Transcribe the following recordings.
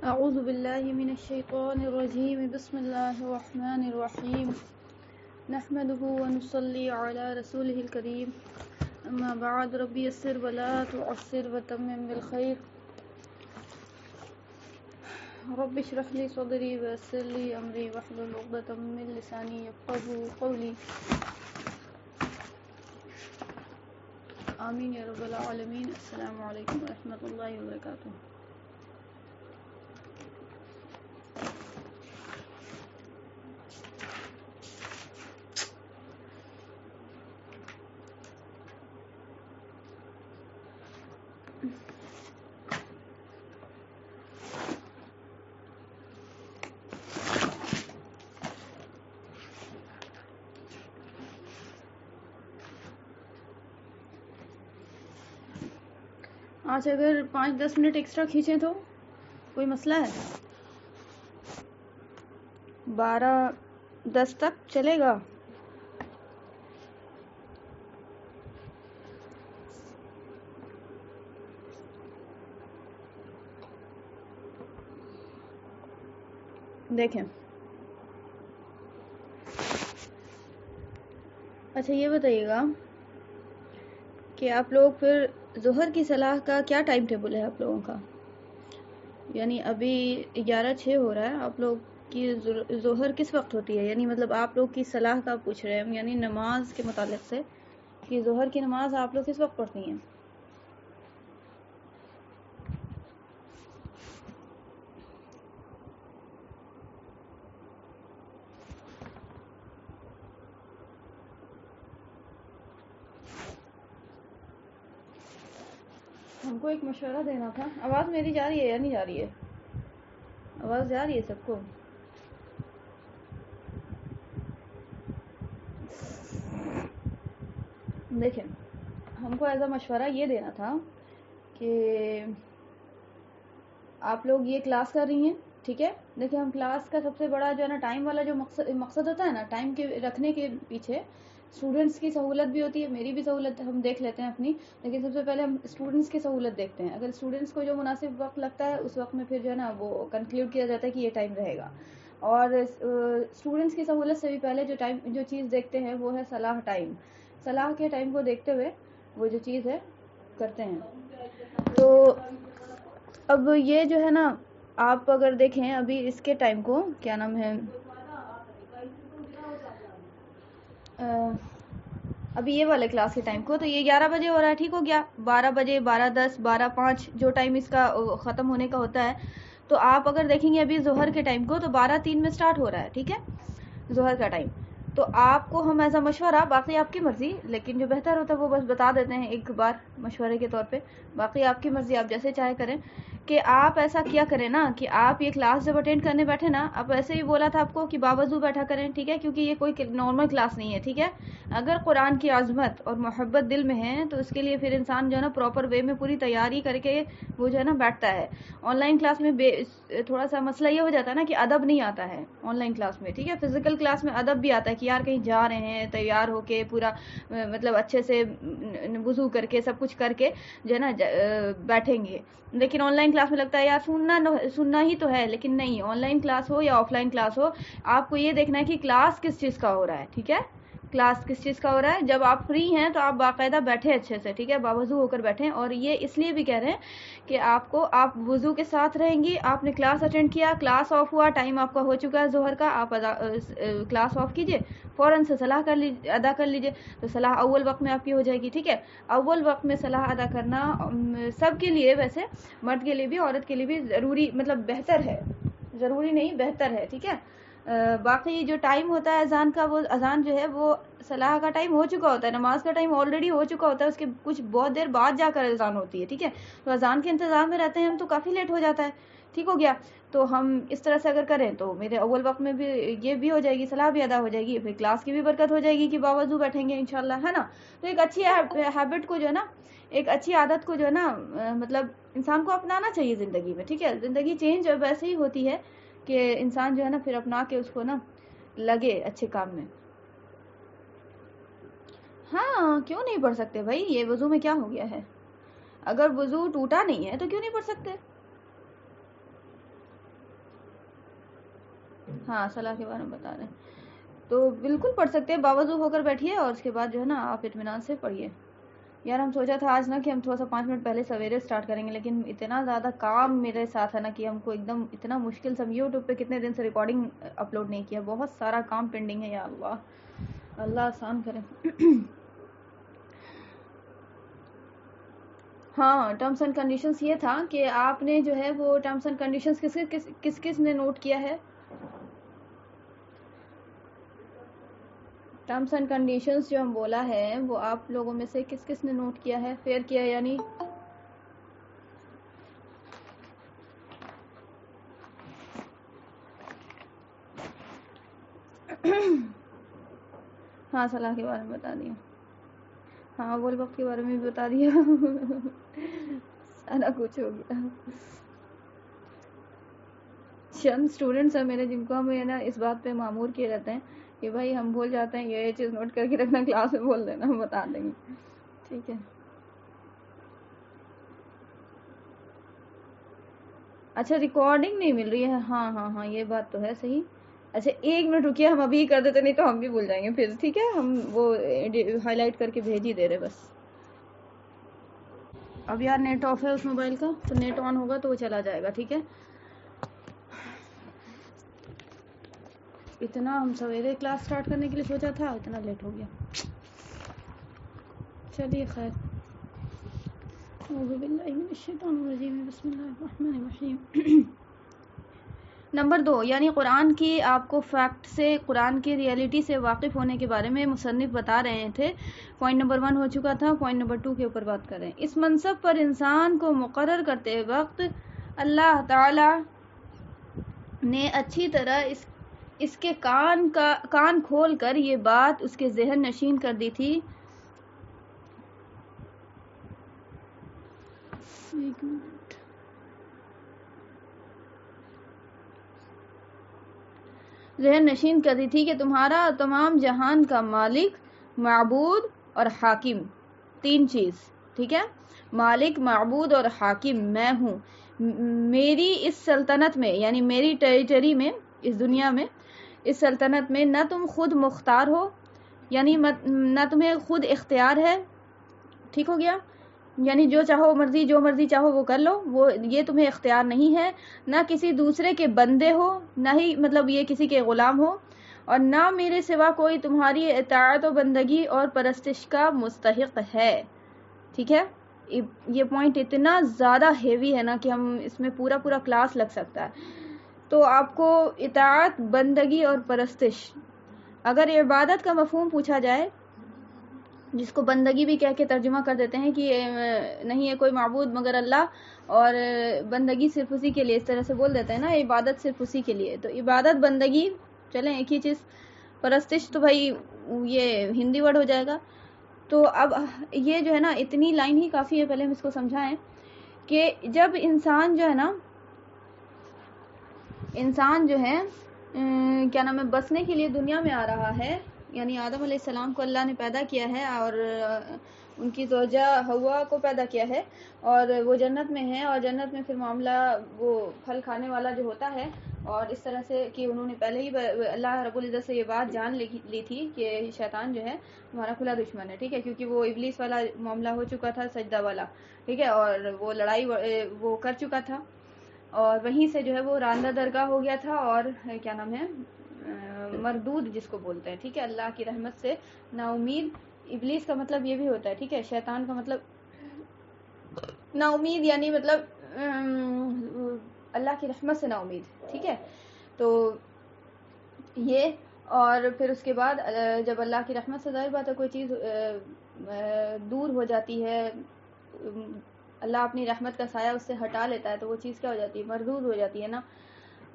أعوذ بالله من الشيطان الرجيم بسم الله الرحمن الرحيم نحمده ونصلي على رسوله الكريم أما بعد رب يسر ولا تعسر وتمم بالخير رب اشرح لي صدري ويسر لي أمري واحلل عقدة من لساني يفقهوا قولي آمين يا رب العالمين. السلام عليكم ورحمة الله وبركاته. آج اگر 5-10 منٹ ایکسٹرا کھینچیں تو کوئی مسئلہ ہے؟ 12-10 تک چلے گا؟ دیکھیں اچھا یہ بتائیے گا کہ آپ لوگ پھر ظہر کی صلاح کا کیا ٹائم ٹیبل ہے آپ لوگوں کا؟ یعنی ابھی 11:06 ہو رہا ہے، آپ لوگ کی ظہر کس وقت ہوتی ہے؟ یعنی مطلب آپ لوگ کی صلاح کا پوچھ رہے ہیں، یعنی نماز کے متعلق سے کہ ظہر کی نماز آپ لوگ کس وقت پڑھتی ہیں؟ ہم کو ایک مشورہ دینا تھا. آواز میری جا رہی ہے یا نہیں جا رہی ہے؟ آواز جا رہی ہے سب کو؟ دیکھیں ہم کو ایسا مشورہ یہ دینا تھا کہ آپ لوگ یہ کلاس کر رہی ہیں، ٹھیک ہے؟ دیکھیں ہم کلاس کا سب سے بڑا جو ہے نا ٹائم والا جو مقصد ہوتا ہے نا، ٹائم کے رکھنے کے پیچھے اسٹوڈنٹس کی سہولت بھی ہوتی ہے، میری بھی سہولت ہم دیکھ لیتے ہیں اپنی، لیکن سب سے پہلے ہم اسٹوڈنٹس کی سہولت دیکھتے ہیں. اگر اسٹوڈنٹس کو جو مناسب وقت لگتا ہے اس وقت میں پھر جو ہے نا وہ کنکلیوڈ کیا جاتا ہے کہ یہ ٹائم رہے گا. اور اسٹوڈنٹس کی سہولت سے بھی پہلے جو چیز دیکھتے ہیں وہ ہے صلاح ٹائم. صلاح کے ٹائم کو دیکھتے ہوئے وہ جو چیز ہے کرتے ہیں. تو اب یہ جو ہے نا آپ اگر دیکھیں ابھی اس کے ٹائم کو کیا نام ہے، ابھی یہ والے کلاس کے ٹائم کو تو یہ 11 بجے ہو رہا ہے، ٹھیک ہو گیا. 12 بجے، 12:10، 12:05 جو ٹائم اس کا ختم ہونے کا ہوتا ہے، تو آپ اگر دیکھیں گے ابھی ظہر کے ٹائم کو تو 12:03 میں سٹارٹ ہو رہا ہے، ٹھیک ہے ظہر کا ٹائم. تو آپ کو ہم ایسا مشورہ، باقی آپ کی مرضی، لیکن جو بہتر ہوتا ہے وہ بس بتا دیتے ہیں ایک بار مشورے کے طور پہ، باقی آپ کی مرضی، آپ جیسے چاہے کریں. کہ آپ ایسا کیا کریں نا کہ آپ یہ کلاس جب اٹینڈ کرنے بیٹھے نا، اب ایسے ہی بولا تھا آپ کو کہ باوضو بیٹھا کریں، ٹھیک ہے، کیونکہ یہ کوئی نارمل کلاس نہیں ہے، ٹھیک ہے. اگر قرآن کی عظمت اور محبت دل میں ہے تو اس کے لیے پھر انسان جو ہے نا پراپر وے میں پوری تیاری کر کے وہ جو ہے نا بیٹھتا ہے. آن لائن کلاس میں تھوڑا سا مسئلہ یہ ہو جاتا ہے نا کہ ادب نہیں آتا ہے آن لائن کلاس میں، ٹھیک ہے. فزیکل کلاس میں ادب بھی آتا ہے کہ یار کہیں جا رہے ہیں تیار ہو کے پورا مطلب اچھے سے وضو کر کے سب کچھ کر کے جو ہے نا بیٹھیں گے. لیکن آن لائن کلاس میں لگتا ہے یار سننا ہی تو ہے، لیکن نہیں، آن لائن کلاس ہو یا آف لائن کلاس ہو، آپ کو یہ دیکھنا ہے کہ کلاس کس چیز کا ہو رہا ہے، ٹھیک ہے. کلاس کس چیز کا ہو رہا ہے. جب آپ فری ہیں تو آپ باقاعدہ بیٹھے اچھے سے، ٹھیک ہے، باوضو ہو کر بیٹھیں. اور یہ اس لیے بھی کہہ رہے ہیں کہ آپ وضو کے ساتھ رہیں گی، آپ نے کلاس اٹینڈ کیا، کلاس آف ہوا، ٹائم آپ کا ہو چکا ہے ظہر کا، آپ کلاس آف کیجئے، فوراً سے صلاح ادا کر لیجئے. تو صلاح اول وقت میں آپ کی ہو جائے گی، ٹھیک ہے. اول وقت میں صلاح ادا کرنا سب کے لیے، ویسے مرد کے لیے بھی عورت کے لیے بھی ضروری، مطلب بہتر ہے، ضروری نہیں بہتر ہے، ٹھیک ہے. باقی جو ٹائم ہوتا ہے اذان کا، وہ اذان جو ہے وہ صلاح کا ٹائم ہو چکا ہوتا ہے، نماز کا ٹائم آلریڈی ہو چکا ہوتا ہے، اس کے کچھ بہت دیر بعد جا کر اذان ہوتی ہے، ٹھیک ہے. تو اذان کے انتظار میں رہتے ہیں ہم تو کافی لیٹ ہو جاتا ہے، ٹھیک ہو گیا. تو ہم اس طرح سے اگر کریں تو میرے اول وقت میں بھی یہ بھی ہو جائے گی، صلاح بھی ادا ہو جائے گی، پھر کلاس کی بھی برکت ہو جائے گی کہ باوضو بیٹھیں گے انشاءاللہ، ہے نا. تو ایک اچھی ہیبٹ کو جو ہے نا، ایک اچھی عادت کو جو ہے نا مطلب انسان کو اپنانا چاہیے زندگی میں، ٹھیک ہے. زندگی چینج ویسے ہی ہوتی ہے کہ انسان جو ہے نا پھر اپنا کے اس کو نا لگے اچھے کام میں. ہاں کیوں نہیں پڑھ سکتے بھائی، یہ وضو میں کیا ہو گیا ہے؟ اگر وضو ٹوٹا نہیں ہے تو کیوں نہیں پڑھ سکتے؟ ہاں صلاح کے بارے میں بتا رہے ہیں، تو بالکل پڑھ سکتے ہیں، باوضو ہو کر بیٹھیے اور اس کے بعد جو ہے نا آپ اطمینان سے پڑھیے. یار ہم سوچا تھا آج نا کہ ہم تھوڑا سا 5 منٹ پہلے سویرے سٹارٹ کریں گے، لیکن اتنا زیادہ کام میرے ساتھ ہے نا کہ ہم کو ایک دم اتنا مشکل سے، ہم یوٹیوب پہ کتنے دن سے ریکارڈنگ اپلوڈ نہیں کیا، بہت سارا کام پینڈنگ ہے. یا اللہ، اللہ آسان کرے. ہاں ٹرمس اینڈ کنڈیشنز یہ تھا کہ آپ نے جو ہے وہ ٹرمس اینڈ کنڈیشنز کس نے نوٹ کیا ہے؟ ٹرمس اینڈ کنڈیشنز جو ہم بولا ہے وہ آپ لوگوں میں سے کس نے نوٹ کیا ہے، فیئر کیا یعنی؟ ہاں صلاح کے بارے میں بتا دیا، ہاں بول وقت کے بارے میں بھی بتا دیا. سارا کچھ ہو گیا. چند اسٹوڈنٹس ہیں میرے جن کو ہم نا اس بات پہ معمور کیے رہتے ہیں کہ بھائی ہم بھول جاتے ہیں، یہ چیز نوٹ کر کے رکھنا، کلاس میں بول دینا، ہم بتا دیں گے. ٹھیک ہے. اچھا ریکارڈنگ نہیں مل رہی ہے، ہاں یہ بات تو ہے صحیح. اچھا 1 منٹ رکیے، ہم ابھی کر دیتے، نہیں تو ہم بھی بھول جائیں گے پھر. ٹھیک ہے، ہم وہ ہائی لائٹ کر کے بھیج ہی دے رہے بس. اب یار نیٹ آف ہے اس موبائل کا، تو نیٹ آن ہوگا تو وہ چلا جائے گا. ٹھیک ہے. اتنا ہم سویرے کلاس سٹارٹ کرنے کے لیے سوچا تھا، اتنا لیٹ ہو گیا. چلیے خیر. اعوذ باللہ من الشیطان الرجیم، بسم اللہ الرحمن الرحیم. نمبر 2 یعنی قرآن کی آپ کو فیکٹ سے، قرآن کی ریئلٹی سے واقف ہونے کے بارے میں مصنف بتا رہے تھے. پوائنٹ نمبر 1 ہو چکا تھا، پوائنٹ نمبر 2 کے اوپر بات کر رہے ہیں. اس منصب پر انسان کو مقرر کرتے وقت اللہ تعالی نے اچھی طرح اس کے کان کھول کر یہ بات اس کے ذہن نشین کر دی تھی. ایک منٹ. ذہن نشین کر دی تھی کہ تمہارا تمام جہان کا مالک، معبود اور حاکم، 3 چیز. ٹھیک ہے، مالک، معبود اور حاکم میں ہوں. میری اس سلطنت میں، یعنی میری ٹیریٹری میں، اس دنیا میں، اس سلطنت میں نہ تم خود مختار ہو، یعنی نہ تمہیں خود اختیار ہے. ٹھیک ہو گیا، یعنی جو چاہو مرضی، جو مرضی چاہو وہ کر لو، وہ یہ تمہیں اختیار نہیں ہے. نہ کسی دوسرے کے بندے ہو، نہ ہی مطلب یہ کسی کے غلام ہو، اور نہ میرے سوا کوئی تمہاری اطاعت و بندگی اور پرستش کا مستحق ہے. ٹھیک ہے، یہ پوائنٹ اتنا زیادہ ہیوی ہے نا کہ ہم اس میں پورا کلاس لگ سکتا ہے. تو آپ کو اطاعت، بندگی اور پرستش، اگر عبادت کا مفہوم پوچھا جائے، جس کو بندگی بھی کہہ کے ترجمہ کر دیتے ہیں کہ نہیں ہے کوئی معبود مگر اللہ، اور بندگی صرف اسی کے لیے، اس طرح سے بول دیتے ہیں نا، عبادت صرف اسی کے لیے. تو عبادت، بندگی چلیں ایک ہی چیز. پرستش تو بھائی یہ ہندی ورڈ ہو جائے گا. تو اب یہ جو ہے نا اتنی لائن ہی کافی ہے، پہلے ہم اس کو سمجھائیں کہ جب انسان جو ہے نا، انسان جو ہے کیا نام ہے، بسنے کے لیے دنیا میں آ رہا ہے، یعنی آدم علیہ السلام کو اللہ نے پیدا کیا ہے اور ان کی زوجہ حوا کو پیدا کیا ہے، اور وہ جنت میں ہے، اور جنت میں پھر معاملہ وہ پھل کھانے والا جو ہوتا ہے، اور اس طرح سے کہ انہوں نے پہلے ہی اللہ رب العزت سے یہ بات جان لی تھی کہ شیطان جو ہے ہمارا کھلا دشمن ہے. ٹھیک ہے، کیونکہ وہ ابلیس والا معاملہ ہو چکا تھا، سجدہ والا. ٹھیک ہے، اور وہ لڑائی وہ کر چکا تھا، اور وہیں سے جو ہے وہ راندہ درگاہ ہو گیا تھا، اور کیا نام ہے، مردود جس کو بولتے ہیں. ٹھیک ہے، اللہ کی رحمت سے نا امید. ابلیس کا مطلب یہ بھی ہوتا ہے. ٹھیک ہے، شیطان کا مطلب نا امید، یعنی مطلب اللہ کی رحمت سے نا امید. ٹھیک ہے، تو یہ، اور پھر اس کے بعد جب اللہ کی رحمت سے ظاہر بات ہے کوئی چیز دور ہو جاتی ہے، اللہ اپنی رحمت کا سایہ اس سے ہٹا لیتا ہے، تو وہ چیز کیا ہو جاتی ہے، مردود ہو جاتی ہے نا.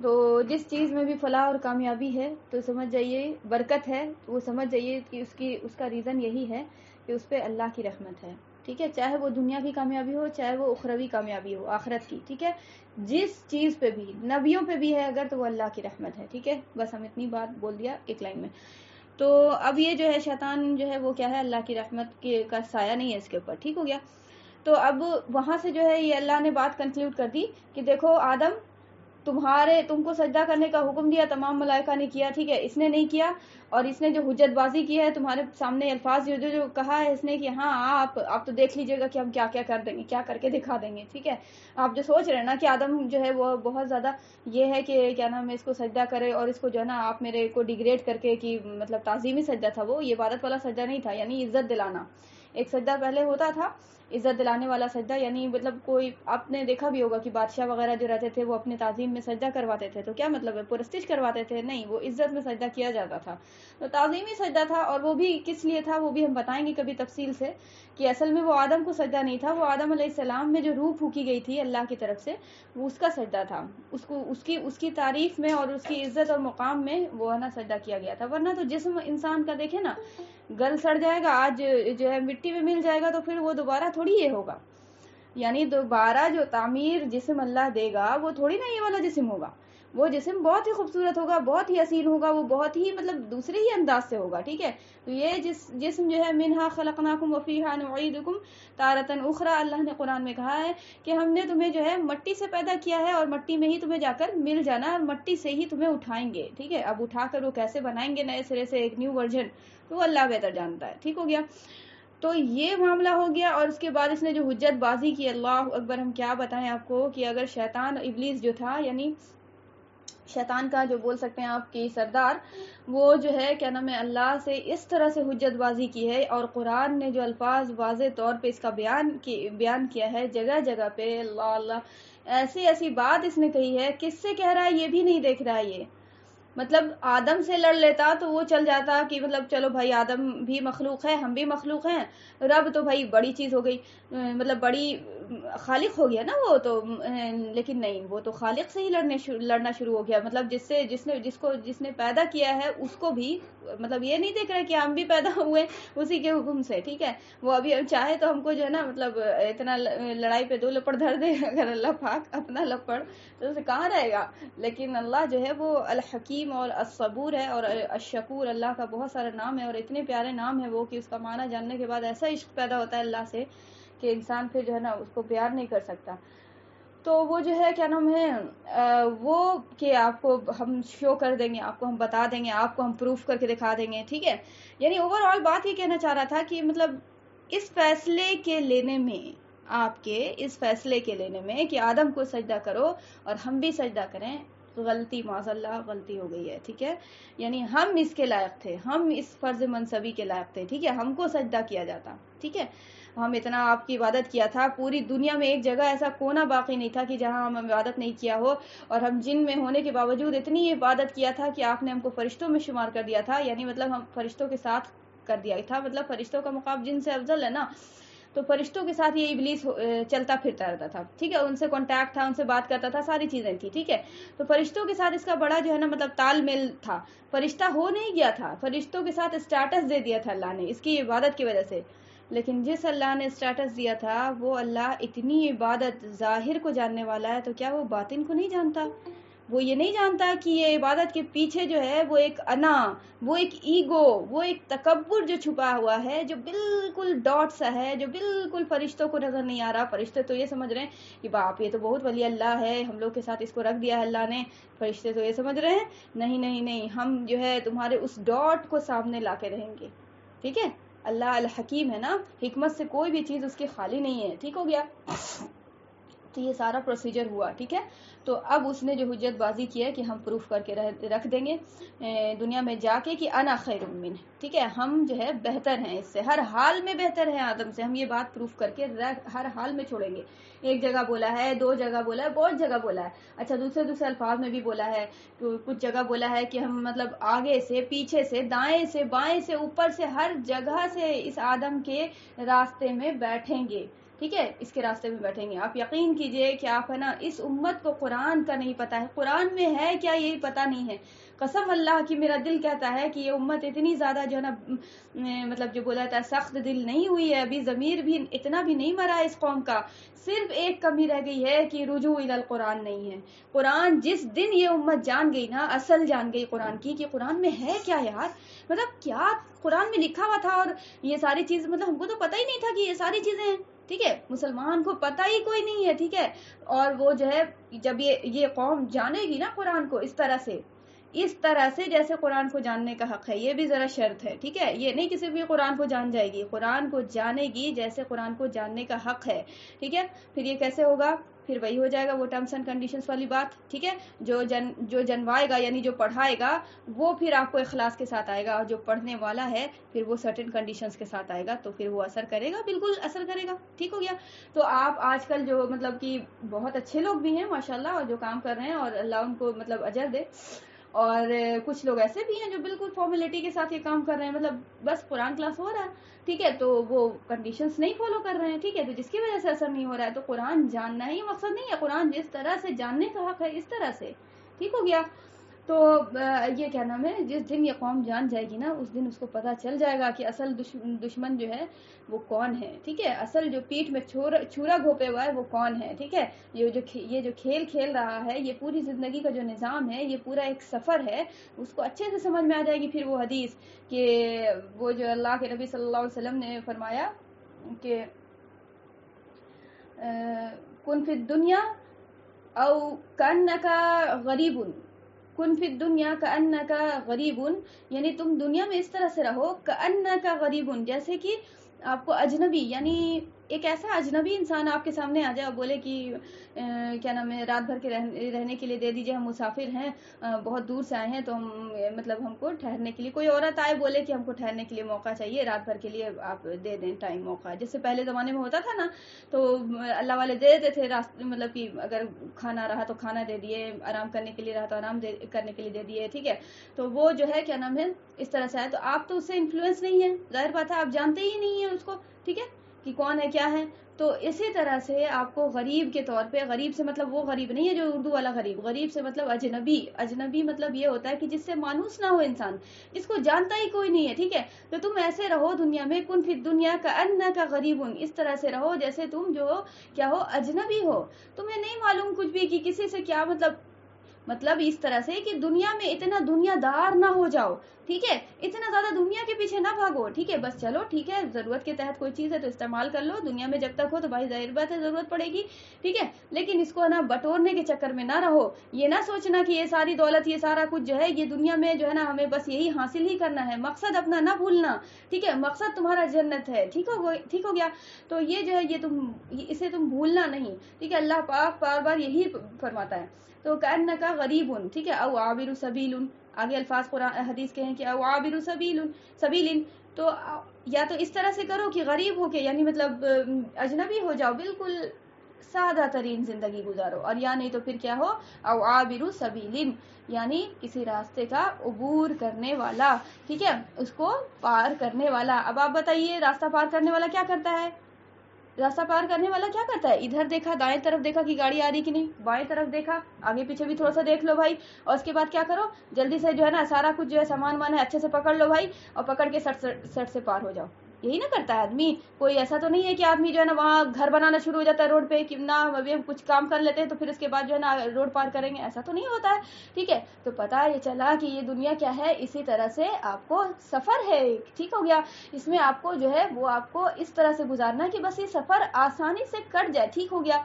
تو جس چیز میں بھی فلاح اور کامیابی ہے تو سمجھ جائیے برکت ہے، تو وہ سمجھ جائیے کہ اس کا ریزن یہی ہے کہ اس پہ اللہ کی رحمت ہے. ٹھیک ہے، چاہے وہ دنیا کی کامیابی ہو، چاہے وہ اخروی کامیابی ہو، آخرت کی. ٹھیک ہے، جس چیز پہ بھی، نبیوں پہ بھی ہے اگر، تو وہ اللہ کی رحمت ہے. ٹھیک ہے، بس ہم اتنی بات بول دیا ایک لائن میں. تو اب یہ جو ہے شیطان جو ہے وہ کیا ہے، اللہ کی رحمت کا سایہ نہیں ہے اس کے اوپر. ٹھیک ہو گیا. تو اب وہاں سے جو ہے یہ اللہ نے بات کنکلیوڈ کر دی کہ دیکھو آدم، تم کو سجدہ کرنے کا حکم دیا، تمام ملائکہ نے کیا، ٹھیک ہے، اس نے نہیں کیا، اور اس نے جو حجت بازی کی ہے تمہارے سامنے الفاظ جو کہا ہے اس نے کہ ہاں آپ تو دیکھ لیجئے گا کہ ہم کیا کیا کر دیں گے، کیا کر کے دکھا دیں گے، ٹھیک ہے. آپ جو سوچ رہے ہیں نا کہ آدم جو ہے وہ بہت زیادہ یہ ہے کہ کیا نام ہے اس کو سجدہ کرے، اور اس کو جو ہے نا آپ میرے کو ڈیگریڈ کر کے کہ مطلب تعظیمی سجدہ تھا، وہ یہ عبادت والا سجدہ نہیں تھا. یعنی عزت دلانا ایک سجدہ پہلے ہوتا تھا، عزت دلانے والا سجدہ. یعنی مطلب کوئی آپ نے دیکھا بھی ہوگا کہ بادشاہ وغیرہ جو رہتے تھے وہ اپنے تعظیم میں سجدہ کرواتے تھے، تو کیا مطلب ہے پرستش کرواتے تھے؟ نہیں، وہ عزت میں سجدہ کیا جاتا تھا. تو تعظیمی سجدہ تھا، اور وہ بھی کس لیے تھا وہ بھی ہم بتائیں گے کبھی تفصیل سے، کہ اصل میں وہ آدم کو سجدہ نہیں تھا، وہ آدم علیہ السلام میں جو روح پھونکی گئی تھی اللہ کی طرف سے، وہ اس کا سجدہ تھا. اس کی تعریف میں اور اس کی عزت اور مقام میں وہ ہے نا سجدہ کیا گیا تھا. ورنہ تو جسم انسان کا دیکھیں نا گل سڑ جائے گا، آج جو ہے مٹی میں مل جائے گا تو پھر وہ دوبارہ تھوڑی یہ ہوگا. یعنی دوبارہ جو تعمیر جسم اللہ دے گا وہ تھوڑی نا یہ والا جسم ہوگا. وہ جسم بہت ہی خوبصورت ہوگا، بہت ہی حسین ہوگا، وہ بہت ہی مطلب دوسرے ہی انداز سے ہوگا. ٹھیک ہے، تو یہ جسم جو ہے منہا خلقناکم وفیہا نعیدکم تارۃ اخری، اللہ نے قرآن میں کہا ہے کہ ہم نے تمہیں جو ہے مٹی سے پیدا کیا ہے اور مٹی میں ہی تمہیں جا کر مل جانا، اور مٹی سے ہی تمہیں اٹھائیں گے. ٹھیک ہے، اب اٹھا کر وہ کیسے بنائیں گے نئے سرے سے ایک نیو ورژن، تو اللہ بہتر جانتا ہے. ٹھیک ہو گیا، تو یہ معاملہ ہو گیا. اور اس کے بعد اس نے جو حجت بازی کی، اللہ اکبر، ہم کیا بتائیں آپ کو کہ اگر شیطان ابلیس جو تھا، یعنی شیطان کا جو بول سکتے ہیں آپ کی سردار، وہ جو ہے کیا نام ہے اللہ سے اس طرح سے حجت بازی کی ہے، اور قرآن نے جو الفاظ واضح طور پہ اس کا بیان کیا ہے جگہ جگہ پہ، اللہ اللہ، ایسی بات اس نے کہی ہے. کس سے کہہ رہا ہے یہ بھی نہیں دیکھ رہا ہے. یہ مطلب آدم سے لڑ لیتا تو وہ چل جاتا کہ مطلب چلو بھائی آدم بھی مخلوق ہے، ہم بھی مخلوق ہیں، رب تو بھائی بڑی چیز ہو گئی، مطلب بڑی خالق ہو گیا نا وہ تو. لیکن نہیں، وہ تو خالق سے ہی لڑنا شروع ہو گیا. مطلب جس نے پیدا کیا ہے اس کو بھی مطلب یہ نہیں دیکھ رہا کہ ہم بھی پیدا ہوئے اسی کے حکم سے. ٹھیک ہے، وہ ابھی چاہے تو ہم کو جو ہے نا مطلب اتنا لڑائی پہ دو لپڑ دھر دے، اگر اللہ پاک اپنا لپڑ تو اسے کہاں رہے گا. لیکن اللہ جو ہے وہ الحکیم اور الصبور ہے اور الشکور. اللہ کا بہت سارے نام ہے اور اتنے پیارے نام ہے وہ کہ اس کا معنی جاننے کے بعد ایسا عشق پیدا ہوتا ہے اللہ سے کہ انسان پھر جو ہے نا اس کو پیار نہیں کر سکتا. تو وہ جو ہے کیا نام ہے وہ کہ آپ کو ہم شو کر دیں گے، آپ کو ہم بتا دیں گے، آپ کو ہم پروف کر کے دکھا دیں گے. ٹھیک ہے، یعنی اوور آل بات یہ کہنا چاہ رہا تھا کہ مطلب اس فیصلے کے لینے میں، آپ کے اس فیصلے کے لینے میں کہ آدم کو سجدہ کرو اور ہم بھی سجدہ کریں، غلطی معاذ اللہ غلطی ہو گئی ہے. ٹھیک ہے، یعنی ہم اس کے لائق تھے، ہم اس فرض منصبی کے لائق تھے. ٹھیک ہے، ہم کو سجدہ کیا جاتا. ٹھیک ہے، ہم اتنا آپ کی عبادت کیا تھا، پوری دنیا میں ایک جگہ ایسا کونا باقی نہیں تھا کہ جہاں ہم عبادت نہیں کیا ہو، اور ہم جن میں ہونے کے باوجود اتنی عبادت کیا تھا کہ آپ نے ہم کو فرشتوں میں شمار کر دیا تھا. یعنی مطلب ہم فرشتوں کے ساتھ کر دیا تھا، مطلب فرشتوں کا مقام جن سے افضل ہے نا، تو فرشتوں کے ساتھ یہ ابلیس چلتا پھرتا رہتا تھا. ٹھیک ہے، ان سے کانٹیکٹ تھا، ان سے بات کرتا تھا، ساری چیزیں تھی. ٹھیک ہے، تو فرشتوں کے ساتھ اس کا بڑا جو ہے نا مطلب تال میل تھا. فرشتہ ہو نہیں گیا تھا، فرشتوں کے ساتھ اسٹیٹس دے دیا تھا اللہ نے اس کی عبادت کی وجہ سے. لیکن جس اللہ نے اسٹیٹس دیا تھا وہ اللہ اتنی عبادت ظاہر کو جاننے والا ہے، تو کیا وہ باطن کو نہیں جانتا؟ وہ یہ نہیں جانتا کہ یہ عبادت کے پیچھے جو ہے وہ ایک انا، وہ ایک ایگو، وہ ایک تکبر جو چھپا ہوا ہے، جو بالکل ڈاٹ سا ہے، جو بالکل فرشتوں کو نظر نہیں آ رہا. فرشتے تو یہ سمجھ رہے ہیں کہ باپ یہ تو بہت ولی اللہ ہے، ہم لوگ کے ساتھ اس کو رکھ دیا ہے اللہ نے. فرشتے تو یہ سمجھ رہے ہیں نہیں نہیں نہیں، ہم جو ہے تمہارے اس ڈاٹ کو سامنے لا کے رہیں گے. ٹھیک ہے، اللہ الحکیم ہے نا، حکمت سے کوئی بھی چیز اس کی خالی نہیں ہے. ٹھیک ہو گیا، تو یہ سارا پروسیجر ہوا. ٹھیک ہے، تو اب اس نے جو حجت بازی کی ہے کہ ہم پروف کر کے رکھ دیں گے دنیا میں جا کے کہ انا خیر منہ. ٹھیک ہے، ہم جو ہے بہتر ہیں اس سے، ہر حال میں بہتر ہیں آدم سے. ہم یہ بات پروف کر کے ہر حال میں چھوڑیں گے. ایک جگہ بولا ہے، دو جگہ بولا ہے، بہت جگہ بولا ہے. اچھا، دوسرے الفاظ میں بھی بولا ہے، کچھ جگہ بولا ہے کہ ہم مطلب آگے سے، پیچھے سے، دائیں سے، بائیں سے، اوپر سے، ہر جگہ سے اس آدم کے راستے میں بیٹھیں گے. ٹھیک ہے، اس کے راستے میں بیٹھیں گے. آپ یقین کیجئے کہ آپ ہے نا اس امت کو قرآن کا نہیں پتا ہے، قرآن میں ہے کیا یہ پتا نہیں ہے. قسم اللہ کی میرا دل کہتا ہے کہ یہ امت اتنی زیادہ جو ہے نا مطلب جو بولا تھا سخت دل نہیں ہوئی ہے، ابھی ضمیر بھی اتنا بھی نہیں مرا ہے اس قوم کا. صرف ایک کمی رہ گئی ہے کہ رجوع الی القرآن نہیں ہے. قرآن جس دن یہ امت جان گئی نا، اصل جان گئی قرآن کی کہ قرآن میں ہے کیا یار، مطلب کیا قرآن میں لکھا ہوا تھا. اور یہ ساری چیز مطلب ہم کو تو پتہ ہی نہیں تھا کہ یہ ساری چیزیں ہیں. ٹھیک ہے، مسلمان کو پتہ ہی کوئی نہیں ہے، ٹھیک ہے، اور وہ جو ہے جب یہ قوم جانے گی نا قرآن کو اس طرح سے جیسے قرآن کو جاننے کا حق ہے، یہ بھی ذرا شرط ہے، ٹھیک ہے، یہ نہیں کہ صرف یہ قرآن کو جان جائے گی، قرآن کو جانے گی جیسے قرآن کو جاننے کا حق ہے، ٹھیک ہے۔ پھر یہ کیسے ہوگا؟ پھر وہی ہو جائے گا وہ ٹرمز اینڈ کنڈیشنز والی بات، ٹھیک ہے، جو جنوائے گا یعنی جو پڑھائے گا وہ پھر آپ کو اخلاص کے ساتھ آئے گا، اور جو پڑھنے والا ہے پھر وہ سرٹن کنڈیشنز کے ساتھ آئے گا، تو پھر وہ اثر کرے گا، بالکل اثر کرے گا، ٹھیک ہو گیا۔ تو آپ آج کل جو مطلب کہ بہت اچھے لوگ بھی ہیں ماشاءاللہ، اور جو کام کر رہے ہیں، اور اللہ ان کو مطلب اجر دے، اور کچھ لوگ ایسے بھی ہیں جو بالکل فارمیلٹی کے ساتھ یہ کام کر رہے ہیں، مطلب بس قرآن کلاس ہو رہا ہے، ٹھیک ہے، تو وہ کنڈیشنز نہیں فالو کر رہے ہیں، ٹھیک ہے، تو جس کی وجہ سے اثر نہیں ہو رہا ہے۔ تو قرآن جاننا ہی مقصد نہیں ہے، قرآن جس طرح سے جاننے کا حق ہے اس طرح سے، ٹھیک ہو گیا۔ تو یہ کیا نام ہے، جس دن یہ قوم جان جائے گی نا اس دن اس کو پتہ چل جائے گا کہ اصل دشمن جو ہے وہ کون ہے، ٹھیک ہے، اصل جو پیٹھ میں چھرا گھوپے ہوا ہے وہ کون ہے، ٹھیک ہے۔ یہ جو کھیل کھیل رہا ہے، یہ پوری زندگی کا جو نظام ہے، یہ پورا ایک سفر ہے، اس کو اچھے سے سمجھ میں آ جائے گی۔ پھر وہ حدیث کہ وہ جو اللہ کے نبی صلی اللہ علیہ وسلم نے فرمایا کہ کن فی الدنیا او کانکا غریب، کن فی الدنیا کانکا غریب، یعنی تم دنیا میں اس طرح سے رہو کانکا غریب، جیسے کہ آپ کو اجنبی، یعنی ایک ایسا اجنبی انسان آپ کے سامنے آ جائے اور بولے کہ کیا نام ہے رات بھر کے رہنے کے لیے دے دیجئے، ہم مسافر ہیں، بہت دور سے آئے ہیں، تو ہم کو ٹھہرنے کے لیے، کوئی عورت آئے بولے کہ ہم کو ٹھہرنے کے لیے موقع چاہیے، رات بھر کے لیے آپ دے دیں ٹائم، موقع، جس سے پہلے زمانے میں ہوتا تھا نا، تو اللہ والے دے دیتے تھے، مطلب کہ اگر کھانا رہا تو کھانا دے دیے، آرام کرنے کے لیے رہا تو آرام کرنے کے لیے دے دیے، ٹھیک ہے۔ تو وہ جو ہے کیا نام ہے اس طرح سے آئے، تو آپ تو اس سے انفلوئنس نہیں ہے، ظاہر بات ہے آپ جانتے ہی نہیں ہیں اس کو، ٹھیک ہے، کہ کون ہے کیا ہے۔ تو اسی طرح سے آپ کو غریب کے طور پہ، غریب سے مطلب وہ غریب نہیں ہے جو اردو والا غریب، غریب سے مطلب اجنبی مطلب یہ ہوتا ہے کہ جس سے مانوس نہ ہو انسان، اس کو جانتا ہی کوئی نہیں ہے، ٹھیک ہے۔ تو تم ایسے رہو دنیا میں، کن فی الدنیا کانکا غریب، اس طرح سے رہو جیسے تم جو کیا ہو، اجنبی ہو، تمہیں نہیں معلوم کچھ بھی کہ کسی سے کیا مطلب اس طرح سے کہ دنیا میں اتنا دنیا دار نہ ہو جاؤ، ٹھیک ہے، اتنا زیادہ دنیا کے پیچھے نہ بھاگو، ٹھیک ہے، بس چلو ٹھیک ہے، ضرورت کے تحت کوئی چیز ہے تو استعمال کر لو، دنیا میں جب تک ہو تو بھائی ظاہر بات ہے ضرورت پڑے گی، ٹھیک ہے، لیکن اس کو نا بٹورنے کے چکر میں نہ رہو، یہ نہ سوچنا کہ یہ ساری دولت، یہ سارا کچھ جو ہے یہ دنیا میں جو ہے نا ہمیں بس یہی حاصل ہی کرنا ہے، مقصد اپنا نہ بھولنا، ٹھیک ہے، مقصد تمہارا جنت ہے، ٹھیک ہو گیا۔ تو یہ جو ہے اسے تم بھولنا نہیں، ٹھیک ہے، اللہ پاک بار بار یہی فرماتا ہے۔ تو کأنک غریب، ٹھیک ہے، او عابر سبیل، آگے الفاظ قرآن حدیث کے ہیں کہ او عابر سبیل، تو یا تو اس طرح سے کرو کہ غریب ہو کے، یعنی مطلب اجنبی ہو جاؤ، بالکل سادہ ترین زندگی گزارو، اور یا نہیں تو پھر کیا ہو، او عابر سبیل، یعنی کسی راستے کا عبور کرنے والا، ٹھیک ہے، اس کو پار کرنے والا۔ اب آپ بتائیے راستہ پار کرنے والا کیا کرتا ہے؟ راستہ پار کرنے والا کیا کرتا ہے؟ ادھر دیکھا، دائیں طرف دیکھا کہ گاڑی آ رہی کہ نہیں، بائیں طرف دیکھا، آگے پیچھے بھی تھوڑا سا دیکھ لو بھائی، اور اس کے بعد کیا کرو، جلدی سے جو ہے نا سارا کچھ جو ہے سامان ہے اچھے سے پکڑ لو بھائی، اور پکڑ کے سٹ سے پار ہو جاؤ، یہی نہ کرتا ہے آدمی۔ کوئی ایسا تو نہیں ہے کہ آدمی جو ہے نا وہاں گھر بنانا شروع ہو جاتا ہے روڈ پہ کہ نہ ابھی ہم کچھ کام کر لیتے ہیں تو پھر اس کے بعد جو ہے نا روڈ پار کریں گے، ایسا تو نہیں ہوتا ہے، ٹھیک ہے۔ تو پتہ یہ چلا کہ یہ دنیا کیا ہے، اسی طرح سے آپ کو سفر ہے، ٹھیک ہو گیا، اس میں آپ کو جو ہے وہ آپ کو اس طرح سے گزارنا ہے کہ بس یہ سفر آسانی سے کٹ جائے، ٹھیک ہو گیا۔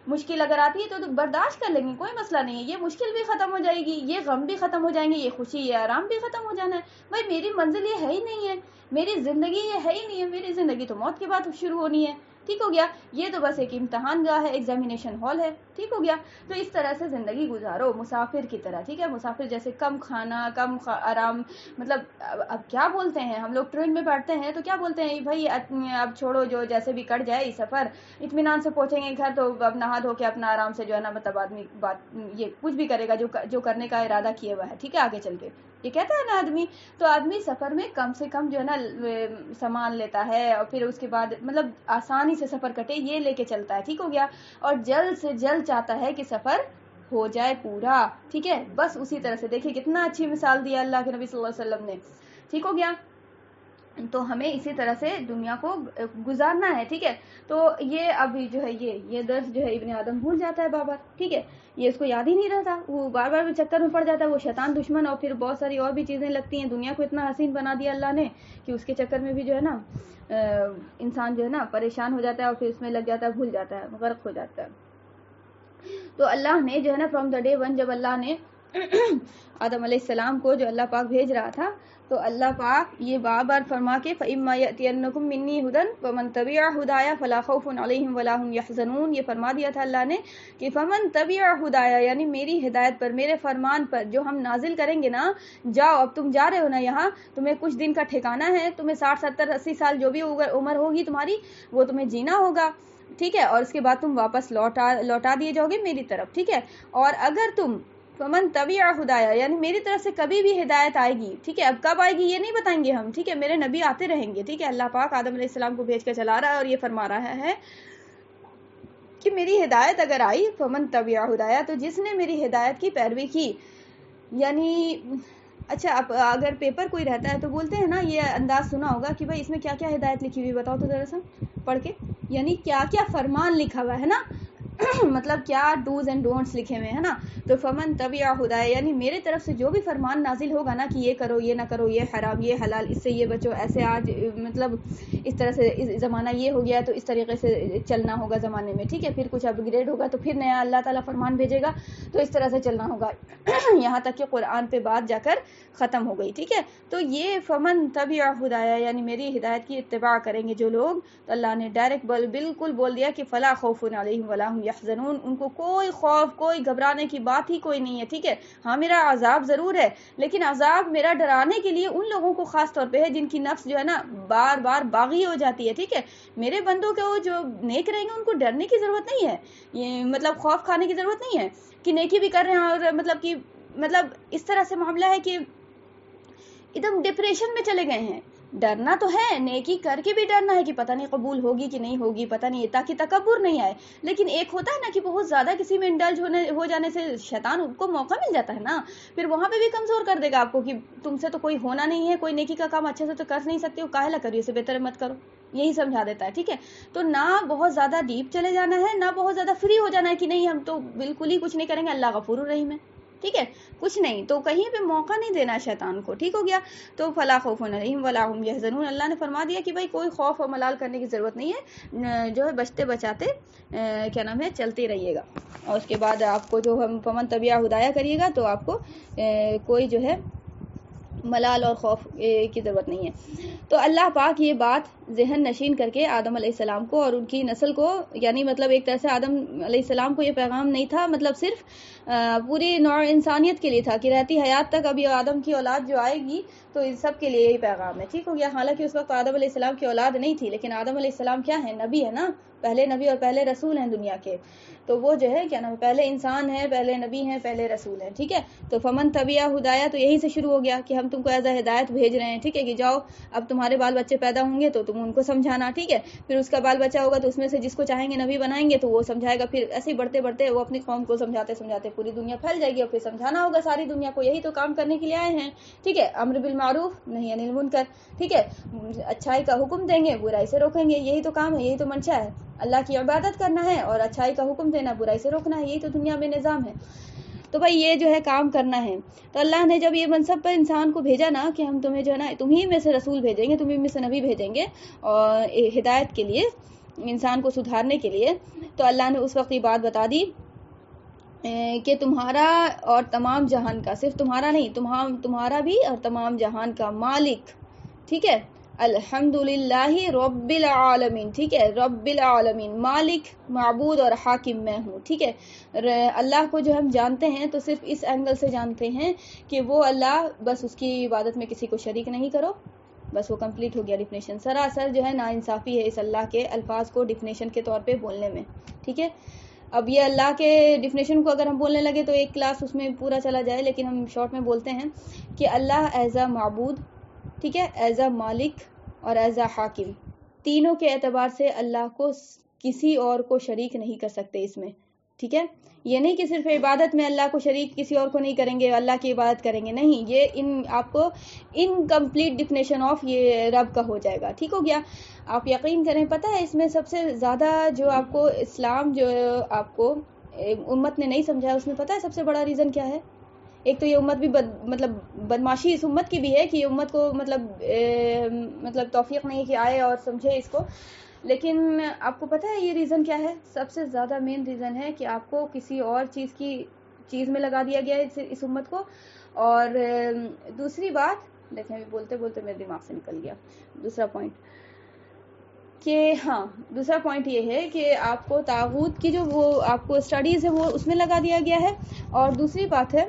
مشکل اگر آتی ہے تو برداشت کر لیں گے، کوئی مسئلہ نہیں ہے، یہ مشکل بھی ختم ہو جائے گی، یہ غم بھی ختم ہو جائیں گے، یہ خوشی، یہ آرام بھی ختم ہو جانا ہے۔ بھائی میری منزل یہ ہے ہی نہیں ہے، میری زندگی یہ ہے ہی نہیں ہے، میری زندگی تو موت کے بعد شروع ہونی ہے، ٹھیک ہو گیا، یہ تو بس ایک امتحان گاہ ہے، ایگزامینیشن ہال ہے، ٹھیک ہو گیا۔ تو اس طرح سے زندگی گزارو مسافر کی طرح، ٹھیک ہے، مسافر جیسے کم کھانا، کم آرام، مطلب اب کیا بولتے ہیں ہم لوگ ٹرین میں بیٹھتے ہیں تو کیا بولتے ہیں بھائی اب چھوڑو، جو جیسے بھی کٹ جائے سفر، اطمینان سے پہنچیں گے گھر تو اب نہا دھو کے اپنا آرام سے جو ہے نا مطلب آدمی یہ کچھ بھی کرے گا جو کرنے کا ارادہ کیے ہوا ہے، ٹھیک ہے، آگے چل کے یہ کہتا ہے نا آدمی، تو آدمی سفر میں کم سے کم جو ہے نا سامان لیتا ہے، اور پھر اس کے بعد مطلب آسانی سے سفر کٹے یہ لے کے چلتا ہے، ٹھیک ہو گیا، اور جلد سے جلد چاہتا ہے کہ سفر ہو جائے پورا، ٹھیک ہے، بس اسی طرح سے دیکھیں کتنا اچھی مثال دیا اللہ کے نبی صلی اللہ علیہ وسلم نے، ٹھیک ہو گیا۔ تو ہمیں اسی طرح سے دنیا کو گزارنا ہے، ٹھیک ہے. تو یہ ابھی جو ہے یہ درس جو ہے ابن آدم بھول جاتا ہے بار بار، ٹھیک ہے، یہ اس کو یاد ہی نہیں رہتا، وہ بار بار چکر میں پڑ جاتا ہے، وہ شیطان دشمن اور پھر بہت ساری اور بھی چیزیں لگتی ہیں. دنیا کو اتنا حسین بنا دیا اللہ نے کہ اس کے چکر میں بھی جو ہے نا انسان جو ہے نا پریشان ہو جاتا ہے اور پھر اس میں لگ جاتا ہے، بھول جاتا ہے، غرق ہو جاتا ہے. تو اللہ نے جو ہے نا فرام دا ڈے ون جب اللہ نے آدم علیہ السلام کو جو اللہ پاک بھیج رہا تھا تو اللہ پاک یہ بار بار فرما کے فَإِمَّا يَأْتِيَنَّكُم مِّنِّي هُدًى فَمَن تَبِعَ هُدَايَ فَلَا خَوْفٌ عَلَيْهِمْ وَلَا هُمْ يَحْزَنُونَ. یہ فرما دیا تھا اللہ نے کہ فَمَن تَبِعَ هُدَايَ یعنی میری ہدایت پر، میرے فرمان پر جو ہم نازل کریں گے نا، جاؤ اب تم جا رہے ہو نا یہاں، تمہیں کچھ دن کا ٹھکانہ ہے، تمہیں 60 70 80 سال جو بھی عمر ہوگی تمہاری وہ تمہیں جینا ہوگا، ٹھیک ہے، اور اس کے بعد تم واپس لوٹا دیے جاؤ گے میری طرف، ٹھیک ہے. اور اگر تم فمن تبع ہدایا یعنی میری طرف سے کبھی بھی ہدایت آئے گی، ٹھیک ہے، اب کب آئے گی یہ نہیں بتائیں گے ہم، ٹھیک ہے، میرے نبی آتے رہیں گے، ٹھیک ہے. اللہ پاک آدم علیہ السلام کو بھیج کر چلا رہا ہے اور یہ فرما رہا ہے کہ میری ہدایت اگر آئی فمن تبع ہدایا، تو جس نے میری ہدایت کی پیروی کی، یعنی اچھا اب اگر پیپر کوئی رہتا ہے تو بولتے ہیں نا، یہ انداز سنا ہوگا کہ بھائی اس میں کیا کیا ہدایت لکھی ہوئی بتاؤ تو ذرا سا پڑھ کے، یعنی کیا کیا فرمان لکھا ہوا ہے نا مطلب کیا ڈوز اینڈ ڈونٹس لکھے ہوئے ہیں نا. تو فمن تبع ہدایا یعنی میرے طرف سے جو بھی فرمان نازل ہوگا نا کہ یہ کرو یہ نہ کرو، یہ حرام یہ حلال، اس سے یہ بچو، ایسے آج مطلب اس طرح سے زمانہ یہ ہو گیا تو اس طریقے سے چلنا ہوگا زمانے میں، ٹھیک ہے، پھر کچھ اپ گریڈ ہوگا تو پھر نیا اللہ تعالیٰ فرمان بھیجے گا تو اس طرح سے چلنا ہوگا یہاں تک کہ قرآن پہ بات جا کر ختم ہو گئی، ٹھیک ہے. تو یہ فمن تبع ہدایا یعنی میری ہدایت کی اتباع کریں گے جو لوگ، تو اللہ نے ڈائریکٹ بالکل بول دیا کہ فلا خوف علیہم ولا هم يحزنون، ان کو کوئی خوف کوئی گھبرانے کی بات ہی کوئی نہیں ہے، ٹھیک ہے. ہاں میرا عذاب ضرور ہے، لیکن عذاب میرا ڈرانے کے لیے ان لوگوں کو خاص طور پہ ہے جن کی نفس جو ہے نا بار بار باغی ہو جاتی ہے، ٹھیک ہے. میرے بندوں کو جو نیک رہیں گے ان کو ڈرنے کی ضرورت نہیں ہے، یہ مطلب خوف کھانے کی ضرورت نہیں ہے کہ نیکی بھی کر رہے ہیں اور مطلب اس طرح سے معاملہ ہے کہ ایک دم ڈپریشن میں چلے گئے ہیں. ڈرنا تو ہے، نیکی کر کے بھی ڈرنا ہے کہ پتہ نہیں قبول ہوگی کہ نہیں ہوگی، پتہ نہیں، تاکہ تکبر نہیں آئے. لیکن ایک ہوتا ہے نا کہ بہت زیادہ کسی میں انڈلج ہو جانے سے شیطان کو موقع مل جاتا ہے نا، پھر وہاں پہ بھی کمزور کر دے گا آپ کو کہ تم سے تو کوئی ہونا نہیں ہے، کوئی نیکی کا کام اچھے سے تو کر نہیں سکتے ہو، کاہے نہ کریے، اسے بہتر مت کرو، یہی سمجھا دیتا ہے، ٹھیک ہے. تو نہ بہت زیادہ ڈیپ چلے جانا ہے، نہ بہت زیادہ فری ہو جانا ہے کہ نہیں ہم تو بالکل ہی کچھ نہیں کریں گے، اللہ غفور الرحیم ہے، ٹھیک ہے، کچھ نہیں. تو کہیں پہ موقع نہیں دینا شیطان کو، ٹھیک ہو گیا. تو فلا خوف علیہم ولا هم يحزنون، اللہ نے فرما دیا کہ بھائی کوئی خوف اور ملال کرنے کی ضرورت نہیں ہے، جو ہے بچتے بچاتے کیا نام ہے چلتے رہیے گا. اور اس کے بعد آپ کو جو ہم فمن تبع ہدایا کریے گا تو آپ کو کوئی جو ہے ملال اور خوف کی ضرورت نہیں ہے. تو اللہ پاک یہ بات ذہن نشین کر کے آدم علیہ السلام کو اور ان کی نسل کو، یعنی مطلب ایک طرح سے آدم علیہ السلام کو یہ پیغام نہیں تھا، مطلب صرف پوری نوع انسانیت کے لیے تھا کہ رہتی حیات تک ابھی آدم کی اولاد جو آئے گی تو ان سب کے لیے یہی پیغام ہے، ٹھیک ہو گیا. حالانکہ اس وقت آدم علیہ السلام کی اولاد نہیں تھی، لیکن آدم علیہ السلام کیا ہے، نبی ہے نا، پہلے نبی اور پہلے رسول ہیں دنیا کے. تو وہ جو ہے کیا نام، پہلے انسان ہے، پہلے نبی ہیں، پہلے رسول ہیں، ٹھیک ہے. تو فمن تبع ہدایا تو یہیں سے شروع ہو گیا کہ ہم تم کو ایز اے ہدایت بھیج رہے ہیں، ٹھیک ہے، کہ جاؤ اب تمہارے بال بچے پیدا ہوں گے تو تم ان کو سمجھانا، ٹھیک ہے. پھر اس کا بال بچہ ہوگا تو اس میں سے جس کو چاہیں گے نبی بنائیں گے تو وہ سمجھائے گا، پھر ایسے ہی بڑھتے بڑھتے وہ اپنی قوم کو سمجھاتے سمجھاتے پوری دنیا پھیل جائے گی اور پھر سمجھانا ہوگا ساری دنیا کو. یہی تو کام کرنے کے لیے آئے ہیں، ٹھیک ہے. امر بالمعروف نہی عن المنکر، ٹھیک ہے، اچھائی کا حکم دیں گے، برائی سے روکیں گے، یہی تو کام ہے، یہی تو منشا ہے. اللہ کی عبادت کرنا ہے اور اچھائی کا حکم دینا، برائی سے روکنا ہے، یہی تو دنیا میں نظام ہے. تو بھائی یہ جو ہے کام کرنا ہے. تو اللہ نے جب یہ منصب پر انسان کو بھیجا نا کہ ہم تمہیں جو ہے نا تمہیں میں سے رسول بھیجیں گے، تمہیں میں سے نبی بھیجیں گے اور ہدایت کے لیے، انسان کو سدھارنے کے لیے، تو اللہ نے اس وقت یہ بات بتا دی کہ تمہارا اور تمام جہان کا، صرف تمہارا نہیں، تمہارا بھی اور تمام جہان کا مالک، ٹھیک ہے، الحمدللہ رب العالمین، ٹھیک ہے، رب العالمین، مالک، معبود اور حاکم میں ہوں، ٹھیک ہے. اللہ کو جو ہم جانتے ہیں تو صرف اس اینگل سے جانتے ہیں کہ وہ اللہ، بس اس کی عبادت میں کسی کو شریک نہیں کرو، بس وہ کمپلیٹ ہو گیا ڈیفینیشن. سراسر جو ہے نا انصافی ہے اس اللہ کے الفاظ کو ڈیفینیشن کے طور پہ بولنے میں، ٹھیک ہے. اب یہ اللہ کے ڈیفینیشن کو اگر ہم بولنے لگے تو ایک کلاس اس میں پورا چلا جائے، لیکن ہم شارٹ میں بولتے ہیں کہ اللہ ایز اے معبود، ٹھیک ہے، ایز اے مالک اور ایز اے حاکم، تینوں کے اعتبار سے اللہ کو کسی اور کو شریک نہیں کر سکتے اس میں، ٹھیک ہے. یہ نہیں کہ صرف عبادت میں اللہ کو شریک کسی اور کو نہیں کریں گے، اللہ کی عبادت کریں گے، نہیں، یہ آپ کو انکمپلیٹ ڈیفینیشن آف یہ رب کا ہو جائے گا. ٹھیک ہو گیا. آپ یقین کریں، پتہ ہے اس میں سب سے زیادہ جو آپ کو اسلام جو آپ کو امت نے نہیں سمجھا، اس میں پتہ ہے سب سے بڑا ریزن کیا ہے؟ ایک تو یہ امت بھی مطلب بدماشی اس امت کی بھی ہے کہ یہ امت کو مطلب توفیق نہیں کہ آئے اور سمجھے اس کو. لیکن آپ کو پتہ ہے یہ ریزن کیا ہے؟ سب سے زیادہ مین ریزن ہے کہ آپ کو کسی اور چیز میں لگا دیا گیا ہے اس امت کو. اور دوسری بات دیکھیں، بولتے بولتے میرے دماغ سے نکل گیا دوسرا پوائنٹ، کہ ہاں دوسرا پوائنٹ یہ ہے کہ آپ کو طاغوت کی جو وہ آپ کو اسٹڈیز ہے وہ اس میں لگا دیا گیا ہے. اور دوسری بات ہے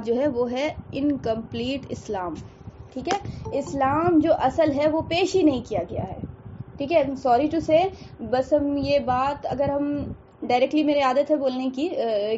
جو ہے وہ ہے انکمپلیٹ اسلام. ٹھیک ہے. اسلام جو اصل ہے وہ پیش ہی نہیں کیا گیا ہے. ٹھیک ہے. سوری ٹو سے، بس ہم یہ بات اگر ہم ڈائریکٹلی، میری عادت ہے بولنے کی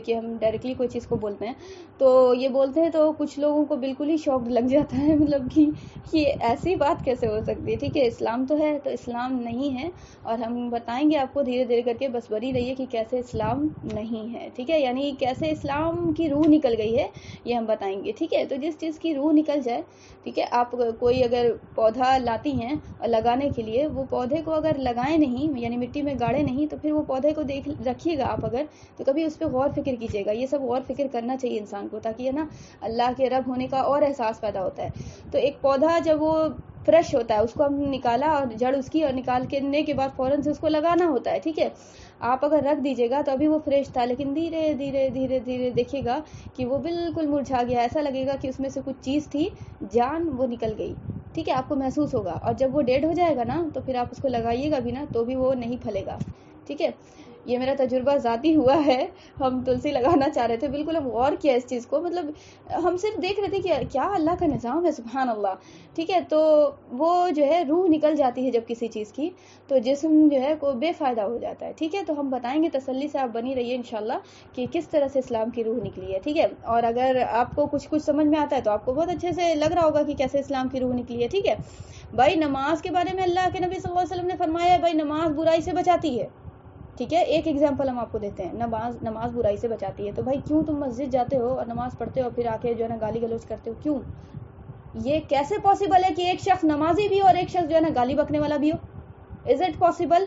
کہ ہم ڈائریکٹلی کوئی چیز کو بولتے ہیں تو یہ بولتے ہیں تو کچھ لوگوں کو بالکل ہی شوق لگ جاتا ہے، مطلب کہ یہ ایسی بات کیسے ہو سکتی ہے. ٹھیک ہے. اسلام تو ہے تو اسلام نہیں ہے، اور ہم بتائیں گے آپ کو دھیرے دھیرے کر کے، بس بری رہیے کہ کیسے اسلام نہیں ہے. ٹھیک ہے. یعنی کیسے اسلام کی روح نکل گئی ہے یہ ہم بتائیں گے. ٹھیک ہے. تو جس چیز کی روح نکل جائے، ٹھیک ہے، آپ کوئی اگر پودا لاتی ہیں اور لگانے کے لیے، وہ پودے کو اگر لگائیں نہیں، یعنی مٹی میں گاڑے نہیں، تو پھر وہ پودے کو دیکھ رکھیے گا آپ اگر، تو کبھی اس پہ غور فکر کیجیے گا. یہ سب غور فکر کرنا چاہیے انسان کو، تاکہ ہے نا اللہ کے رب ہونے کا اور احساس پیدا ہوتا ہے. تو ایک پودا جب وہ فریش ہوتا ہے، اس کو ہم نکالا اور جڑ اس کی اور نکالنے کے بعد فوراً سے اس کو لگانا ہوتا ہے. ٹھیک ہے. آپ اگر رکھ دیجیے گا تو ابھی وہ فریش تھا، لیکن دھیرے دھیرے دھیرے دھیرے دیکھیے گا کہ وہ بالکل مرجھا گیا. ایسا لگے گا کہ اس میں سے کچھ چیز تھی، جان وہ نکل گئی. ٹھیک ہے. آپ کو محسوس ہوگا. اور جب وہ ڈیڈ ہو جائے گا نا، تو پھر آپ اس کو لگائیے گا بھی نا تو بھی وہ نہیں پھلے گا. ٹھیک ہے. یہ میرا تجربہ ذاتی ہوا ہے. ہم تلسی لگانا چاہ رہے تھے، بالکل ہم غور کیا اس چیز کو، مطلب ہم صرف دیکھ رہے تھے کہ کیا اللہ کا نظام ہے، سبحان اللہ. ٹھیک ہے. تو وہ جو ہے روح نکل جاتی ہے جب کسی چیز کی، تو جسم جو ہے کو بے فائدہ ہو جاتا ہے. ٹھیک ہے. تو ہم بتائیں گے، تسلی سے آپ بنی رہیے انشاءاللہ کہ کس طرح سے اسلام کی روح نکلی ہے. ٹھیک ہے. اور اگر آپ کو کچھ سمجھ میں آتا ہے تو آپ کو بہت اچھے سے لگ رہا ہوگا کہ کیسے اسلام کی روح نکلی ہے. ٹھیک ہے. بھائی نماز کے بارے میں اللہ کے نبی صلی اللہ علیہ وسلم نے فرمایا ہے، بھائی نماز برائی سے بچاتی ہے. ٹھیک ہے. ایک ایگزامپل ہم آپ کو دیتے ہیں، نماز برائی سے بچاتی ہے. تو بھائی کیوں تم مسجد جاتے ہو اور نماز پڑھتے ہو اور پھر آ کے جو ہے نا گالی گلوچ کرتے ہو؟ کیوں؟ یہ کیسے پاسبل ہے کہ ایک شخص نمازی بھی ہو اور ایک شخص جو ہے نا گالی بکنے والا بھی ہو؟ Is it possible?